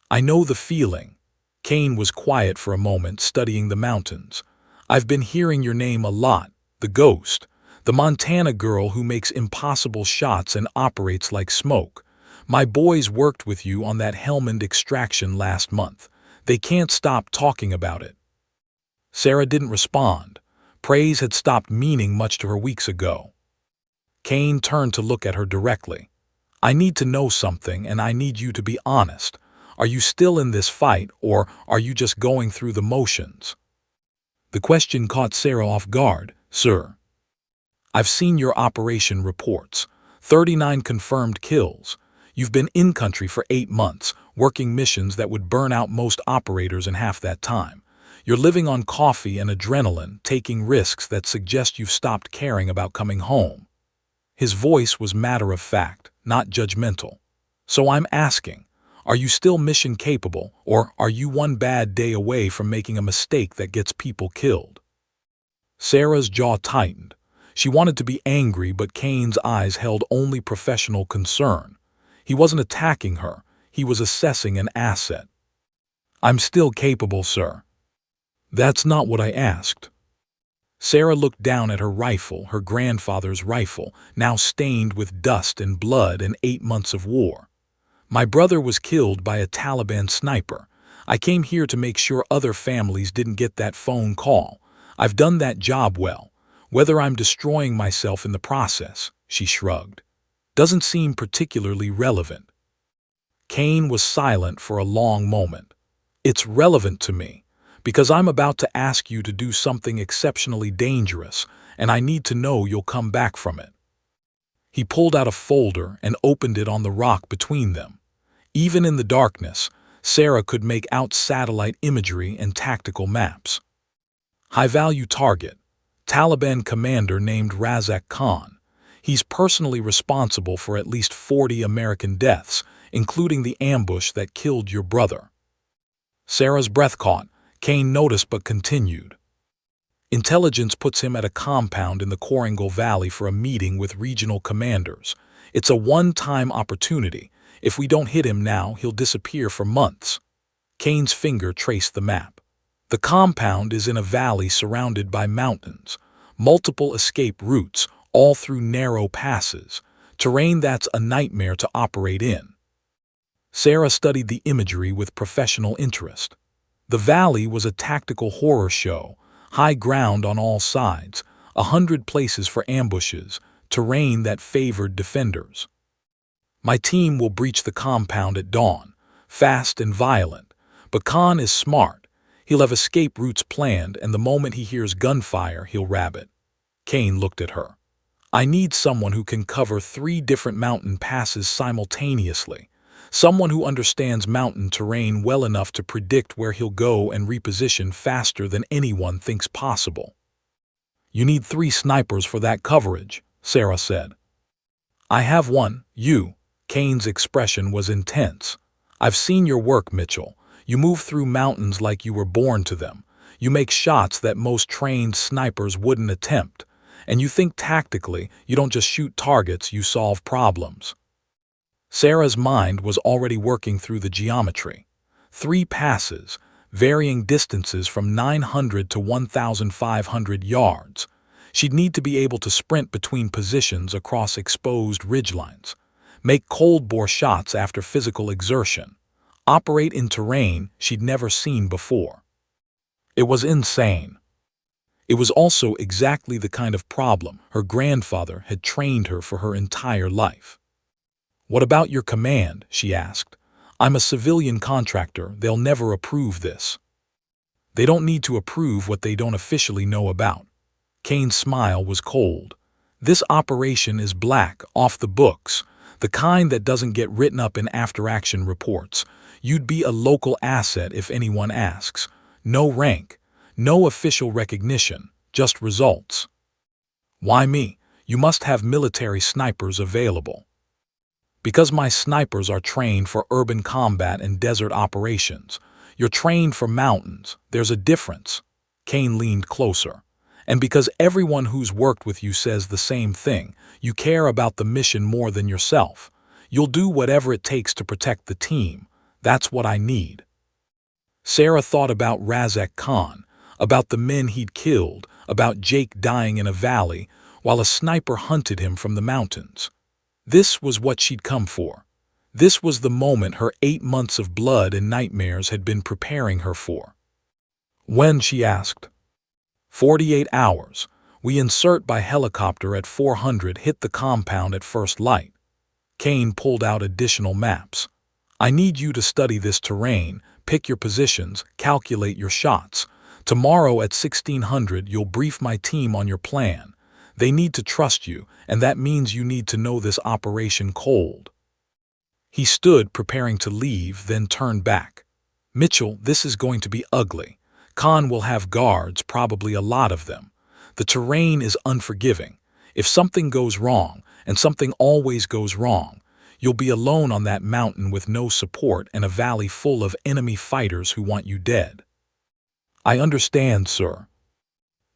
"I know the feeling." Kane was quiet for a moment, studying the mountains. "I've been hearing your name a lot, the ghost, the Montana girl who makes impossible shots and operates like smoke. My boys worked with you on that Helmand extraction last month. They can't stop talking about it." Sarah didn't respond. Praise had stopped meaning much to her weeks ago. Kane turned to look at her directly. "I need to know something, and I need you to be honest. Are you still in this fight, or are you just going through the motions?" The question caught Sarah off guard. "Sir, I've seen your operation reports. 39 confirmed kills. You've been in country for 8 months, working missions that would burn out most operators in half that time. You're living on coffee and adrenaline, taking risks that suggest you've stopped caring about coming home." His voice was matter-of-fact, not judgmental. "So I'm asking, Are you still mission capable, or are you one bad day away from making a mistake that gets people killed? Sarah's jaw tightened. She wanted to be angry, but Kane's eyes held only professional concern. He wasn't attacking her. He was assessing an asset. I'm still capable, sir. That's not what I asked. Sarah looked down at her rifle, her grandfather's rifle, now stained with dust and blood and 8 months of war. My brother was killed by a Taliban sniper. I came here to make sure other families didn't get that phone call. I've done that job well. Whether I'm destroying myself in the process, she shrugged, doesn't seem particularly relevant. Kane was silent for a long moment. It's relevant to me, because I'm about to ask you to do something exceptionally dangerous, and I need to know you'll come back from it. He pulled out a folder and opened it on the rock between them. Even in the darkness, Sarah could make out satellite imagery and tactical maps. High-value target, Taliban commander named Razak Khan. He's personally responsible for at least 40 American deaths, including the ambush that killed your brother. Sarah's breath caught. Kane noticed but continued. Intelligence puts him at a compound in the Korangal Valley for a meeting with regional commanders. It's a one-time opportunity. If we don't hit him now, he'll disappear for months. Kane's finger traced the map. The compound is in a valley surrounded by mountains, multiple escape routes, all through narrow passes, terrain that's a nightmare to operate in. Sarah studied the imagery with professional interest. The valley was a tactical horror show, high ground on all sides, 100 places for ambushes, terrain that favored defenders. My team will breach the compound at dawn, fast and violent, but Khan is smart. He'll have escape routes planned, and the moment he hears gunfire, he'll rabbit. Kane looked at her. I need someone who can cover 3 different mountain passes simultaneously. Someone who understands mountain terrain well enough to predict where he'll go and reposition faster than anyone thinks possible. You need 3 snipers for that coverage, Sarah said. I have one, you. Kane's expression was intense. I've seen your work, Mitchell. You move through mountains like you were born to them. You make shots that most trained snipers wouldn't attempt. And you think tactically. You don't just shoot targets, you solve problems. Sarah's mind was already working through the geometry. 3 passes, varying distances from 900 to 1,500 yards. She'd need to be able to sprint between positions across exposed ridgelines, make cold-bore shots after physical exertion, operate in terrain she'd never seen before. It was insane. It was also exactly the kind of problem her grandfather had trained her for her entire life. What about your command? She asked. I'm a civilian contractor. They'll never approve this. They don't need to approve what they don't officially know about. Kane's smile was cold. This operation is black, off the books, the kind that doesn't get written up in after-action reports. You'd be a local asset if anyone asks. No rank, no official recognition, just results. Why me? You must have military snipers available. Because my snipers are trained for urban combat and desert operations. You're trained for mountains. There's a difference. Kane leaned closer. And because everyone who's worked with you says the same thing, you care about the mission more than yourself. You'll do whatever it takes to protect the team. That's what I need. Sarah thought about Razak Khan, about the men he'd killed, about Jake dying in a valley while a sniper hunted him from the mountains. This was what she'd come for. This was the moment her 8 months of blood and nightmares had been preparing her for. When? She asked. 48 hours. We insert by helicopter at 400, hit the compound at first light. Kane pulled out additional maps. I need you to study this terrain, pick your positions, calculate your shots. Tomorrow at 1600 you'll brief my team on your plan. They need to trust you, and that means you need to know this operation cold. He stood, preparing to leave, then turned back. Mitchell, this is going to be ugly. Khan will have guards, probably a lot of them. The terrain is unforgiving. If something goes wrong, and something always goes wrong, You'll be alone on that mountain with no support and a valley full of enemy fighters who want you dead." "I understand, sir."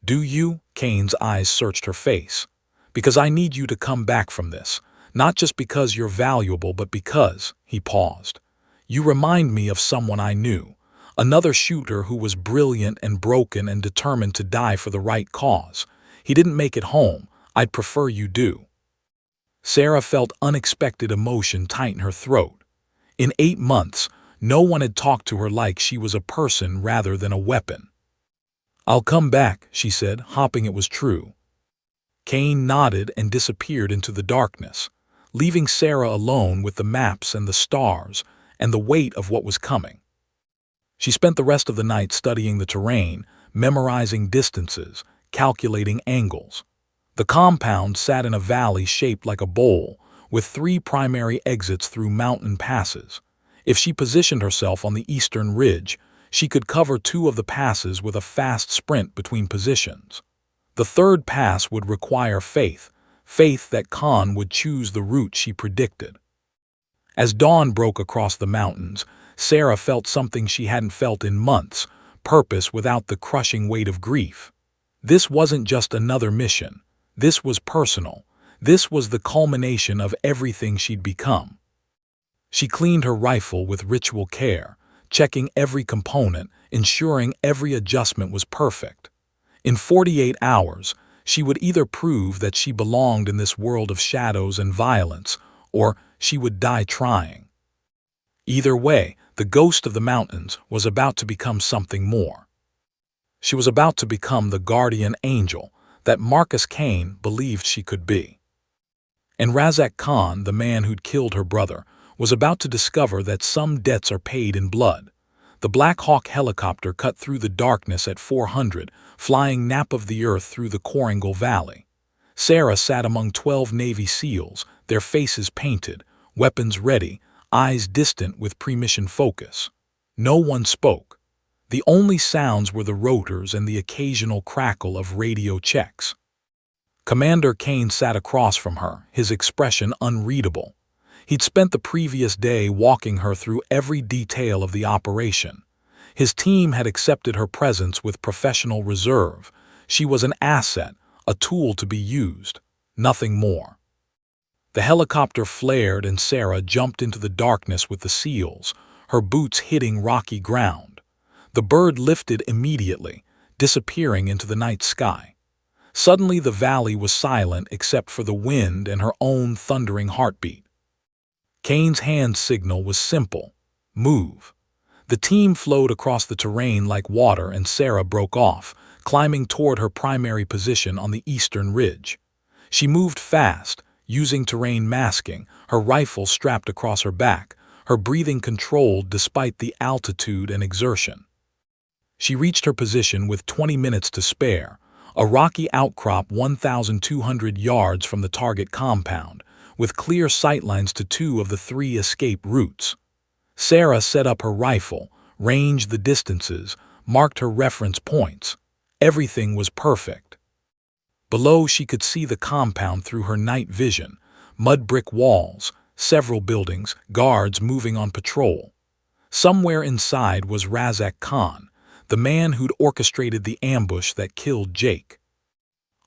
"Do you?" Kane's eyes searched her face. "Because I need you to come back from this. Not just because you're valuable, but because," he paused, "you remind me of someone I knew. Another shooter who was brilliant and broken and determined to die for the right cause. He didn't make it home. I'd prefer you do." Sarah felt unexpected emotion tighten her throat. In 8 months, no one had talked to her like she was a person rather than a weapon. "I'll come back," she said, hoping it was true. Kane nodded and disappeared into the darkness, leaving Sarah alone with the maps and the stars and the weight of what was coming. She spent the rest of the night studying the terrain, memorizing distances, calculating angles. The compound sat in a valley shaped like a bowl, with 3 primary exits through mountain passes. If she positioned herself on the eastern ridge, she could cover 2 of the passes with a fast sprint between positions. The third pass would require faith that Khan would choose the route she predicted. As dawn broke across the mountains, Sarah felt something she hadn't felt in months, purpose without the crushing weight of grief. This wasn't just another mission. This was personal. This was the culmination of everything she'd become. She cleaned her rifle with ritual care, checking every component, ensuring every adjustment was perfect. In 48 hours, she would either prove that she belonged in this world of shadows and violence, or she would die trying. Either way, the ghost of the mountains was about to become something more. She was about to become the guardian angel that Marcus Kane believed she could be. And Razak Khan, the man who'd killed her brother, was about to discover that some debts are paid in blood. The Black Hawk helicopter cut through the darkness at 400, flying nap of the earth through the Korangal Valley. Sarah sat among 12 Navy SEALs, their faces painted, weapons ready, eyes distant with pre-mission focus. No one spoke. The only sounds were the rotors and the occasional crackle of radio checks. Commander Kane sat across from her, his expression unreadable. He'd spent the previous day walking her through every detail of the operation. His team had accepted her presence with professional reserve. She was an asset, a tool to be used, nothing more. The helicopter flared and Sarah jumped into the darkness with the SEALs, her boots hitting rocky ground. The bird lifted immediately, disappearing into the night sky. Suddenly the valley was silent except for the wind and her own thundering heartbeat. Kane's hand signal was simple: move. The team flowed across the terrain like water and Sarah broke off, climbing toward her primary position on the eastern ridge. She moved fast, using terrain masking, her rifle strapped across her back, her breathing controlled despite the altitude and exertion. She reached her position with 20 minutes to spare, a rocky outcrop 1,200 yards from the target compound, with clear sightlines to 2 of the 3 escape routes. Sarah set up her rifle, ranged the distances, marked her reference points. Everything was perfect. Below she could see the compound through her night vision, mud brick walls, several buildings, guards moving on patrol. Somewhere inside was Razak Khan, the man who'd orchestrated the ambush that killed Jake.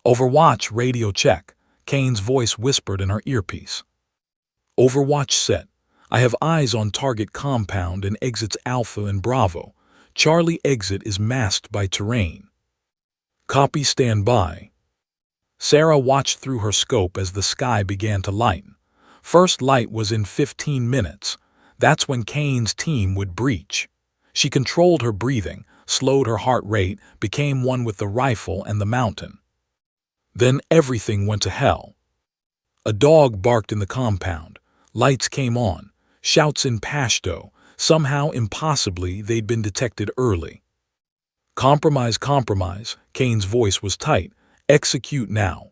"Overwatch radio check," Kane's voice whispered in her earpiece. "Overwatch set. I have eyes on target compound and exits Alpha and Bravo. Charlie exit is masked by terrain." "Copy, stand by." Sarah watched through her scope as the sky began to lighten. First light was in 15 minutes. That's when Kane's team would breach. She controlled her breathing, slowed her heart rate, became one with the rifle and the mountain. Then everything went to hell. A dog barked in the compound. Lights came on. Shouts in Pashto. Somehow, impossibly, they'd been detected early. "Compromise, compromise." Kane's voice was tight. "Execute now."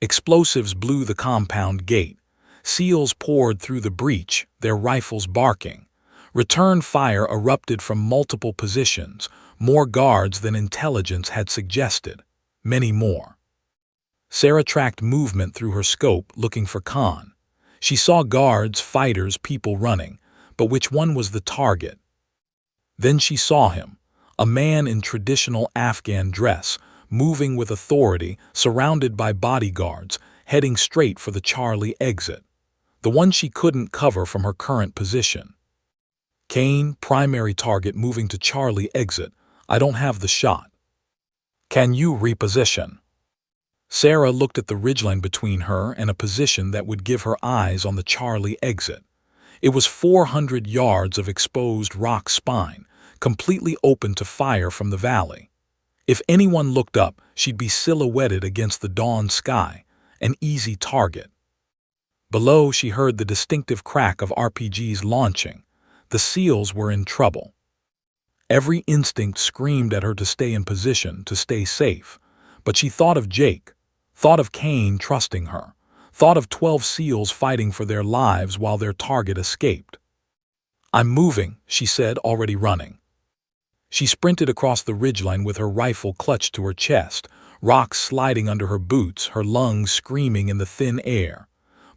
Explosives blew the compound gate. SEALs poured through the breach, their rifles barking. Return fire erupted from multiple positions, more guards than intelligence had suggested, many more. Sarah tracked movement through her scope, looking for Khan. She saw guards, fighters, people running, but which one was the target? Then she saw him, a man in traditional Afghan dress, moving with authority, surrounded by bodyguards, heading straight for the Charlie exit, the one she couldn't cover from her current position. Kane, primary target moving to Charlie exit. I don't have the shot. Can you reposition? Sarah looked at the ridgeline between her and a position that would give her eyes on the Charlie exit. It was 400 yards of exposed rock spine, completely open to fire from the valley. If anyone looked up, she'd be silhouetted against the dawn sky, an easy target. Below, she heard the distinctive crack of RPGs launching. The SEALs were in trouble. Every instinct screamed at her to stay in position, to stay safe. But she thought of Jake, thought of Kane trusting her, thought of 12 SEALs fighting for their lives while their target escaped. I'm moving, she said, already running. She sprinted across the ridgeline with her rifle clutched to her chest, rocks sliding under her boots, her lungs screaming in the thin air.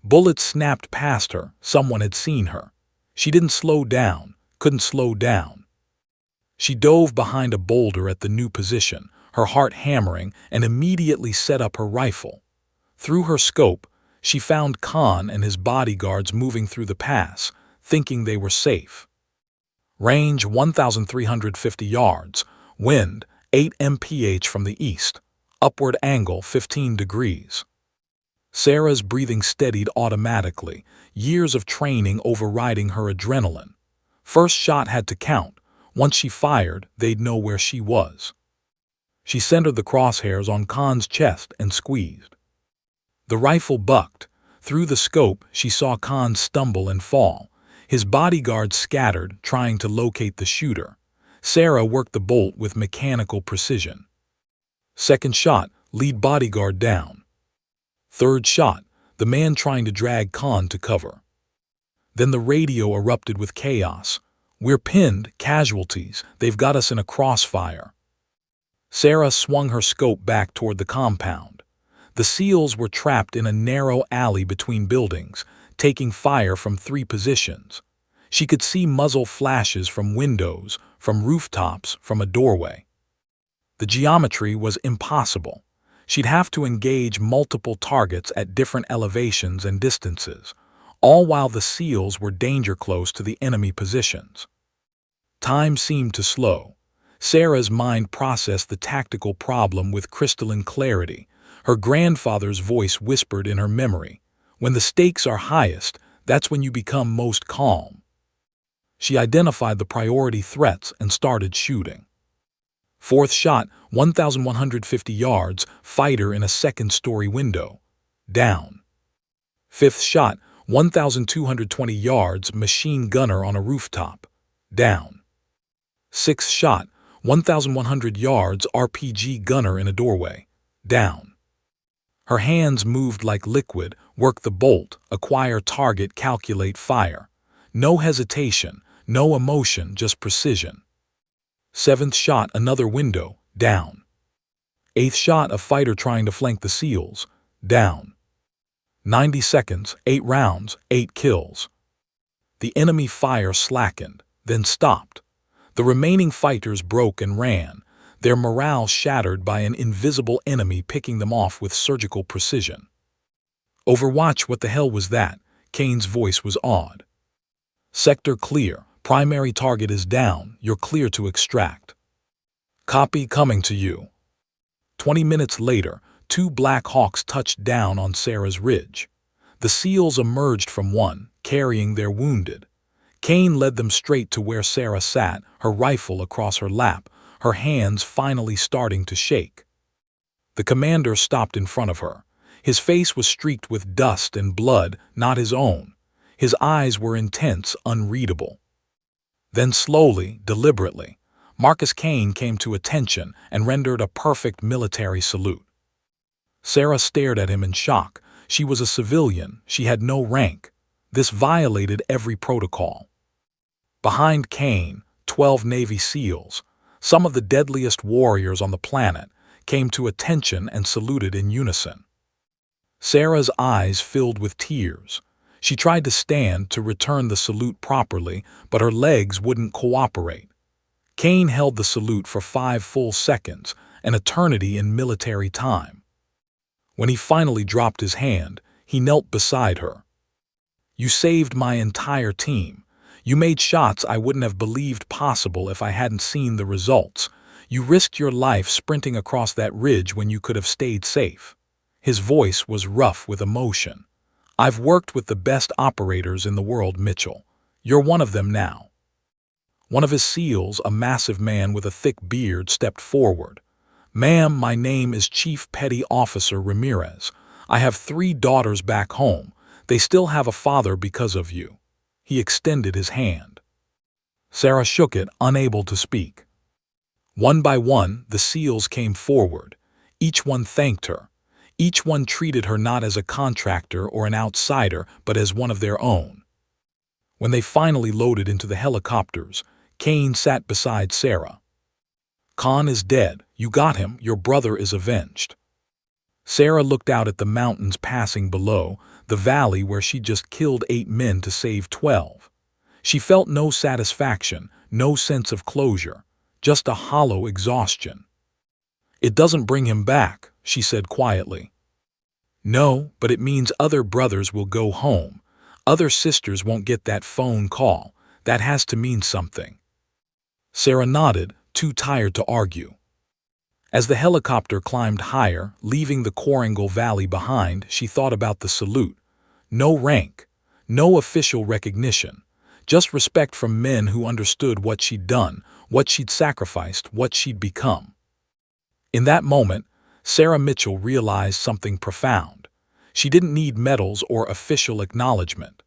Bullets snapped past her. Someone had seen her. She didn't slow down, couldn't slow down. She dove behind a boulder at the new position, her heart hammering, and immediately set up her rifle. Through her scope, she found Khan and his bodyguards moving through the pass, thinking they were safe. Range 1,350 yards, wind 8 mph from the east, upward angle 15 degrees. Sarah's breathing steadied automatically, years of training overriding her adrenaline. First shot had to count. Once she fired, they'd know where she was. She centered the crosshairs on Khan's chest and squeezed. The rifle bucked. Through the scope, she saw Khan stumble and fall. His bodyguards scattered, trying to locate the shooter. Sarah worked the bolt with mechanical precision. Second shot, lead bodyguard down. Third shot, the man trying to drag Khan to cover. Then the radio erupted with chaos. We're pinned, casualties, they've got us in a crossfire. Sarah swung her scope back toward the compound. The SEALs were trapped in a narrow alley between buildings, taking fire from 3 positions. She could see muzzle flashes from windows, from rooftops, from a doorway. The geometry was impossible. She'd have to engage multiple targets at different elevations and distances, all while the SEALs were danger close to the enemy positions. Time seemed to slow. Sarah's mind processed the tactical problem with crystalline clarity. Her grandfather's voice whispered in her memory, "When the stakes are highest, that's when you become most calm." She identified the priority threats and started shooting. Fourth shot, 1,150 yards, fighter in a second-story window. Down. Fifth shot, 1,220 yards, machine gunner on a rooftop. Down. Sixth shot, 1,100 yards, RPG gunner in a doorway. Down. Her hands moved like liquid, work the bolt, acquire target, calculate fire. No hesitation, no emotion, just precision. Seventh shot, another window, down. Eighth shot, a fighter trying to flank the SEALs, down. 90 seconds, 8 rounds, 8 kills. The enemy fire slackened, then stopped. The remaining fighters broke and ran, their morale shattered by an invisible enemy picking them off with surgical precision. Overwatch, what the hell was that? Kane's voice was awed. Sector clear. Primary target is down. You're clear to extract. Copy, coming to you. 20 minutes later, 2 Black Hawks touched down on Sarah's ridge. The SEALs emerged from one, carrying their wounded. Kane led them straight to where Sarah sat, her rifle across her lap, her hands finally starting to shake. The commander stopped in front of her. His face was streaked with dust and blood, not his own. His eyes were intense, unreadable. Then slowly, deliberately, Marcus Kane came to attention and rendered a perfect military salute. Sarah stared at him in shock. She was a civilian. She had no rank. This violated every protocol. Behind Kane, 12 Navy SEALs, some of the deadliest warriors on the planet, came to attention and saluted in unison. Sarah's eyes filled with tears. She tried to stand to return the salute properly, but her legs wouldn't cooperate. Kane held the salute for 5 full seconds, an eternity in military time. When he finally dropped his hand, he knelt beside her. "You saved my entire team. You made shots I wouldn't have believed possible if I hadn't seen the results. You risked your life sprinting across that ridge when you could have stayed safe." His voice was rough with emotion. "I've worked with the best operators in the world, Mitchell. You're one of them now." One of his SEALs, a massive man with a thick beard, stepped forward. "Ma'am, my name is Chief Petty Officer Ramirez. I have 3 daughters back home. They still have a father because of you." He extended his hand. Sarah shook it, unable to speak. One by one, the SEALs came forward. Each one thanked her. Each one treated her not as a contractor or an outsider, but as one of their own. When they finally loaded into the helicopters, Kane sat beside Sarah. "Khan is dead. You got him. Your brother is avenged." Sarah looked out at the mountains passing below, the valley where she just killed 8 men to save 12. She felt no satisfaction, no sense of closure, just a hollow exhaustion. "It doesn't bring him back," she said quietly. "No, but it means other brothers will go home. Other sisters won't get that phone call. That has to mean something." Sarah nodded, too tired to argue. As the helicopter climbed higher, leaving the Korangal Valley behind, she thought about the salute. No rank, no official recognition, just respect from men who understood what she'd done, what she'd sacrificed, what she'd become. In that moment, Sarah Mitchell realized something profound. She didn't need medals or official acknowledgement.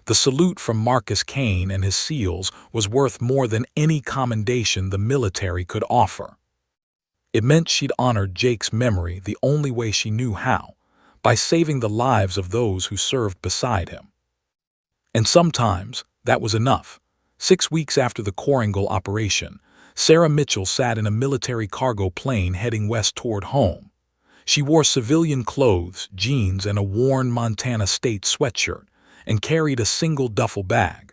The salute from Marcus Kane and his SEALs was worth more than any commendation the military could offer. It meant she'd honored Jake's memory the only way she knew how, by saving the lives of those who served beside him. And sometimes, that was enough. 6 weeks after the Korangal operation, Sarah Mitchell sat in a military cargo plane heading west toward home. She wore civilian clothes, jeans, and a worn Montana State sweatshirt, and carried a single duffel bag.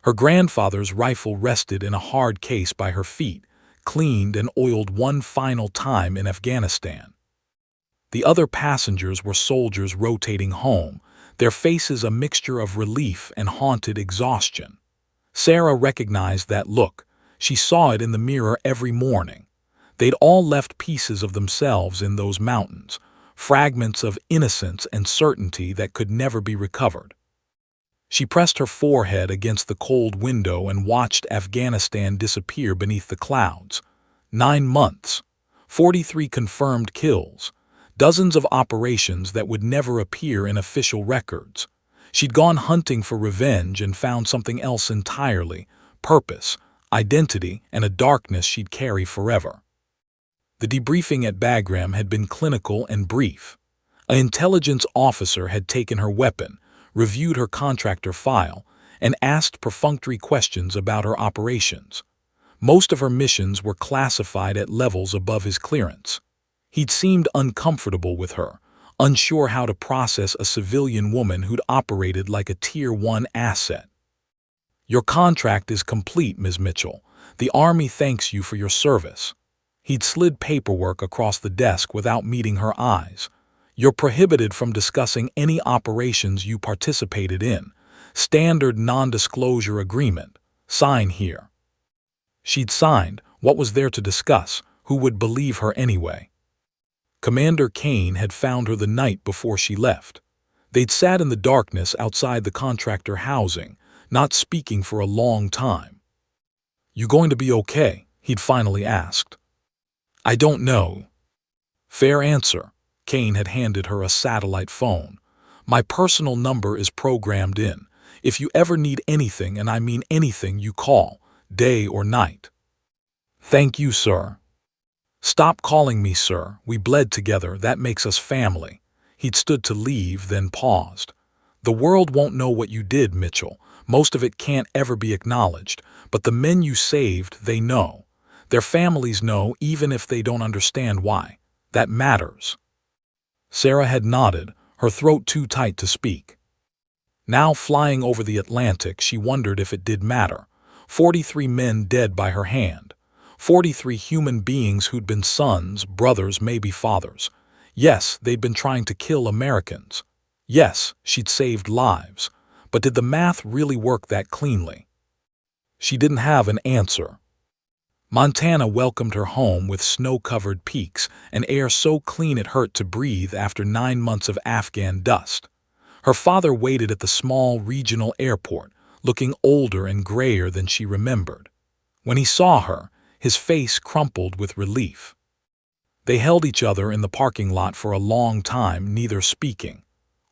Her grandfather's rifle rested in a hard case by her feet, cleaned and oiled one final time in Afghanistan. The other passengers were soldiers rotating home, their faces a mixture of relief and haunted exhaustion. Sarah recognized that look. She saw it in the mirror every morning. They'd all left pieces of themselves in those mountains, fragments of innocence and certainty that could never be recovered. She pressed her forehead against the cold window and watched Afghanistan disappear beneath the clouds. 9 months, 43 confirmed kills, dozens of operations that would never appear in official records. She'd gone hunting for revenge and found something else entirely: purpose, identity, and a darkness she'd carry forever. The debriefing at Bagram had been clinical and brief. An intelligence officer had taken her weapon, reviewed her contractor file, and asked perfunctory questions about her operations. Most of her missions were classified at levels above his clearance. He'd seemed uncomfortable with her, unsure how to process a civilian woman who'd operated like a Tier 1 asset. "Your contract is complete, Ms. Mitchell. The Army thanks you for your service." He'd slid paperwork across the desk without meeting her eyes. "You're prohibited from discussing any operations you participated in. Standard non-disclosure agreement. Sign here." She'd signed. What was there to discuss? Who would believe her anyway? Commander Kane had found her the night before she left. They'd sat in the darkness outside the contractor housing, not speaking for a long time. "You going to be okay?" he'd finally asked. "I don't know." Fair answer. Kane had handed her a satellite phone. "My personal number is programmed in. If you ever need anything, and I mean anything, you call, day or night." "Thank you, sir." "Stop calling me sir. We bled together. That makes us family." He'd stood to leave, then paused. "The world won't know what you did, Mitchell. Most of it can't ever be acknowledged. But the men you saved, they know. Their families know, even if they don't understand why. That matters." Sarah had nodded, her throat too tight to speak. Now flying over the Atlantic, she wondered if it did matter. 43 men dead by her hand. 43 human beings who'd been sons, brothers, maybe fathers. Yes, they'd been trying to kill Americans. Yes, she'd saved lives. But did the math really work that cleanly? She didn't have an answer. Montana welcomed her home with snow-covered peaks and air so clean it hurt to breathe after 9 months of Afghan dust. Her father waited at the small regional airport, looking older and grayer than she remembered. When he saw her, his face crumpled with relief. They held each other in the parking lot for a long time, neither speaking.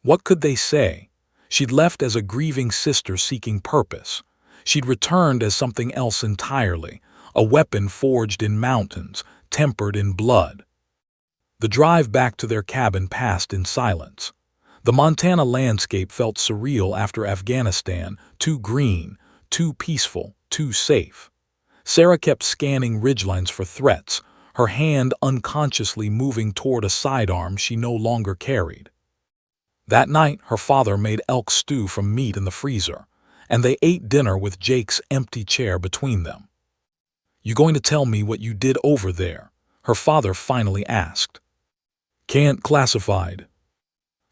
What could they say? She'd left as a grieving sister seeking purpose. She'd returned as something else entirely, a weapon forged in mountains, tempered in blood. The drive back to their cabin passed in silence. The Montana landscape felt surreal after Afghanistan, too green, too peaceful, too safe. Sarah kept scanning ridgelines for threats, her hand unconsciously moving toward a sidearm she no longer carried. That night, her father made elk stew from meat in the freezer, and they ate dinner with Jake's empty chair between them. "You going to tell me what you did over there?" her father finally asked. "Can't, classified."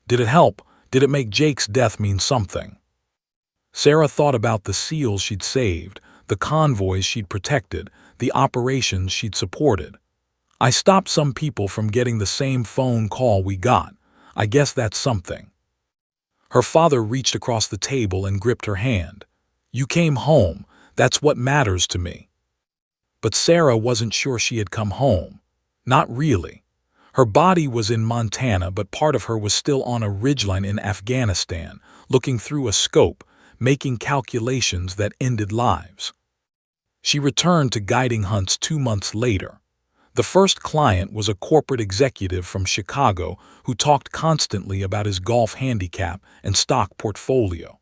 "Did it help? Did it make Jake's death mean something?" Sarah thought about the SEALs she'd saved, the convoys she'd protected, the operations she'd supported. "I stopped some people from getting the same phone call we got. I guess that's something." Her father reached across the table and gripped her hand. "You came home. That's what matters to me." But Sarah wasn't sure she had come home. Not really. Her body was in Montana, but part of her was still on a ridgeline in Afghanistan, looking through a scope, making calculations that ended lives. She returned to guiding hunts 2 months later. The first client was a corporate executive from Chicago who talked constantly about his golf handicap and stock portfolio.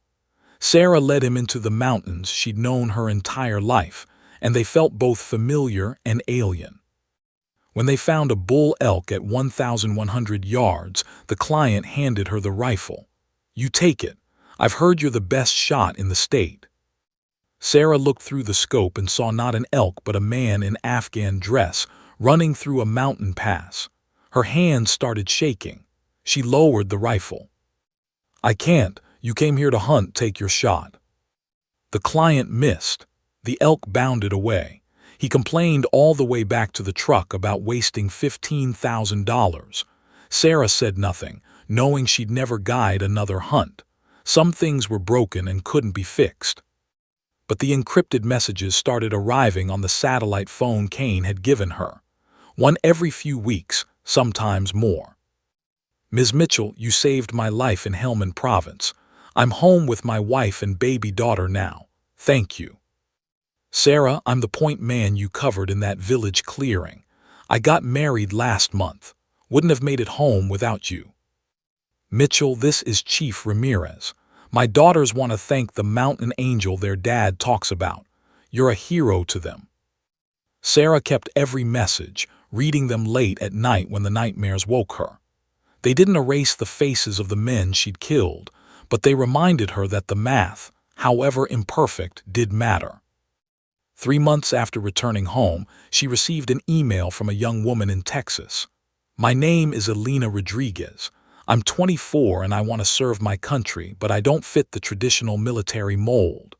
Sarah led him into the mountains she'd known her entire life, and they felt both familiar and alien. When they found a bull elk at 1,100 yards, the client handed her the rifle. "You take it. I've heard you're the best shot in the state." Sarah looked through the scope and saw not an elk but a man in Afghan dress running through a mountain pass. Her hands started shaking. She lowered the rifle. "I can't. You came here to hunt. Take your shot." The client missed. The elk bounded away. He complained all the way back to the truck about wasting $15,000. Sarah said nothing, knowing she'd never guide another hunt. Some things were broken and couldn't be fixed. But the encrypted messages started arriving on the satellite phone Kane had given her. One every few weeks, sometimes more. "Ms. Mitchell, you saved my life in Helmand Province. I'm home with my wife and baby daughter now. Thank you. Sarah, I'm the point man you covered in that village clearing. I got married last month. Wouldn't have made it home without you. Mitchell, this is Chief Ramirez. My daughters want to thank the mountain angel their dad talks about. You're a hero to them." Sarah kept every message, reading them late at night when the nightmares woke her. They didn't erase the faces of the men she'd killed, but they reminded her that the math, however imperfect, did matter. 3 months after returning home, she received an email from a young woman in Texas. "My name is Elena Rodriguez. I'm 24 and I want to serve my country, but I don't fit the traditional military mold.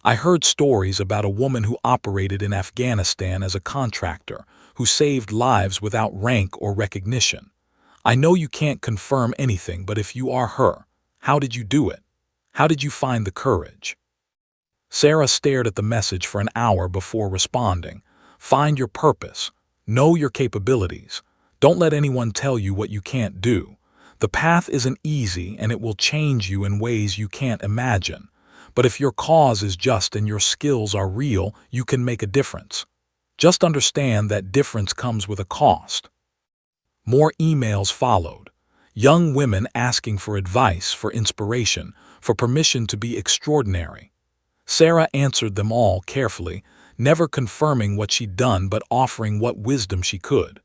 I heard stories about a woman who operated in Afghanistan as a contractor, who saved lives without rank or recognition. I know you can't confirm anything, but if you are her, how did you do it? How did you find the courage?" Sarah stared at the message for an hour before responding. "Find your purpose. Know your capabilities. Don't let anyone tell you what you can't do. The path isn't easy and it will change you in ways you can't imagine. But if your cause is just and your skills are real, you can make a difference. Just understand that difference comes with a cost." More emails followed. Young women asking for advice, for inspiration, for permission to be extraordinary. Sarah answered them all carefully, never confirming what she'd done but offering what wisdom she could.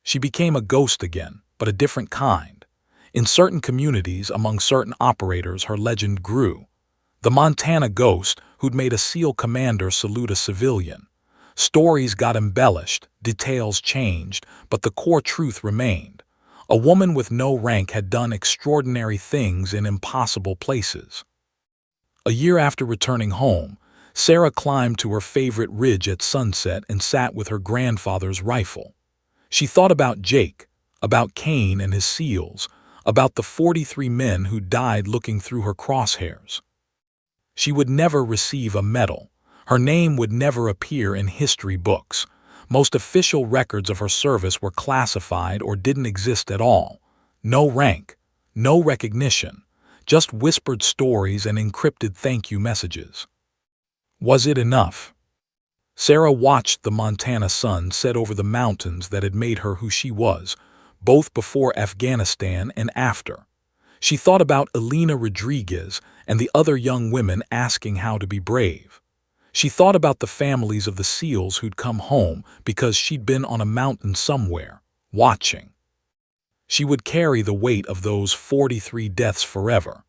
She became a ghost again, but a different kind. In certain communities, among certain operators, her legend grew. The Montana Ghost, who'd made a SEAL commander salute a civilian. Stories got embellished, details changed, but the core truth remained. A woman with no rank had done extraordinary things in impossible places. A year after returning home, Sarah climbed to her favorite ridge at sunset and sat with her grandfather's rifle. She thought about Jake, about Cain and his SEALs, about the 43 men who died looking through her crosshairs. She would never receive a medal. Her name would never appear in history books. Most official records of her service were classified or didn't exist at all. No rank, no recognition, just whispered stories and encrypted thank you messages. Was it enough? Sarah watched the Montana sun set over the mountains that had made her who she was, both before Afghanistan and after. She thought about Elena Rodriguez and the other young women asking how to be brave. She thought about the families of the SEALs who'd come home because she'd been on a mountain somewhere, watching. She would carry the weight of those 43 deaths forever.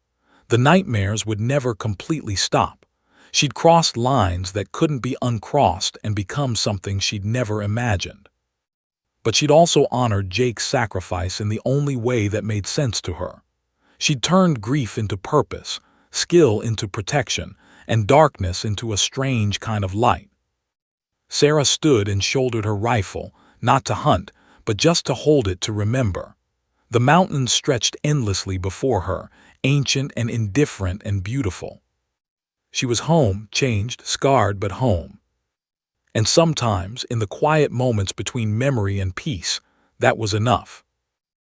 The nightmares would never completely stop. She'd crossed lines that couldn't be uncrossed and become something she'd never imagined. But she'd also honored Jake's sacrifice in the only way that made sense to her. She'd turned grief into purpose, skill into protection, and darkness into a strange kind of light. Sarah stood and shouldered her rifle, not to hunt, but just to hold it to remember. The mountains stretched endlessly before her, ancient and indifferent and beautiful. She was home, changed, scarred, but home. And sometimes, in the quiet moments between memory and peace, that was enough.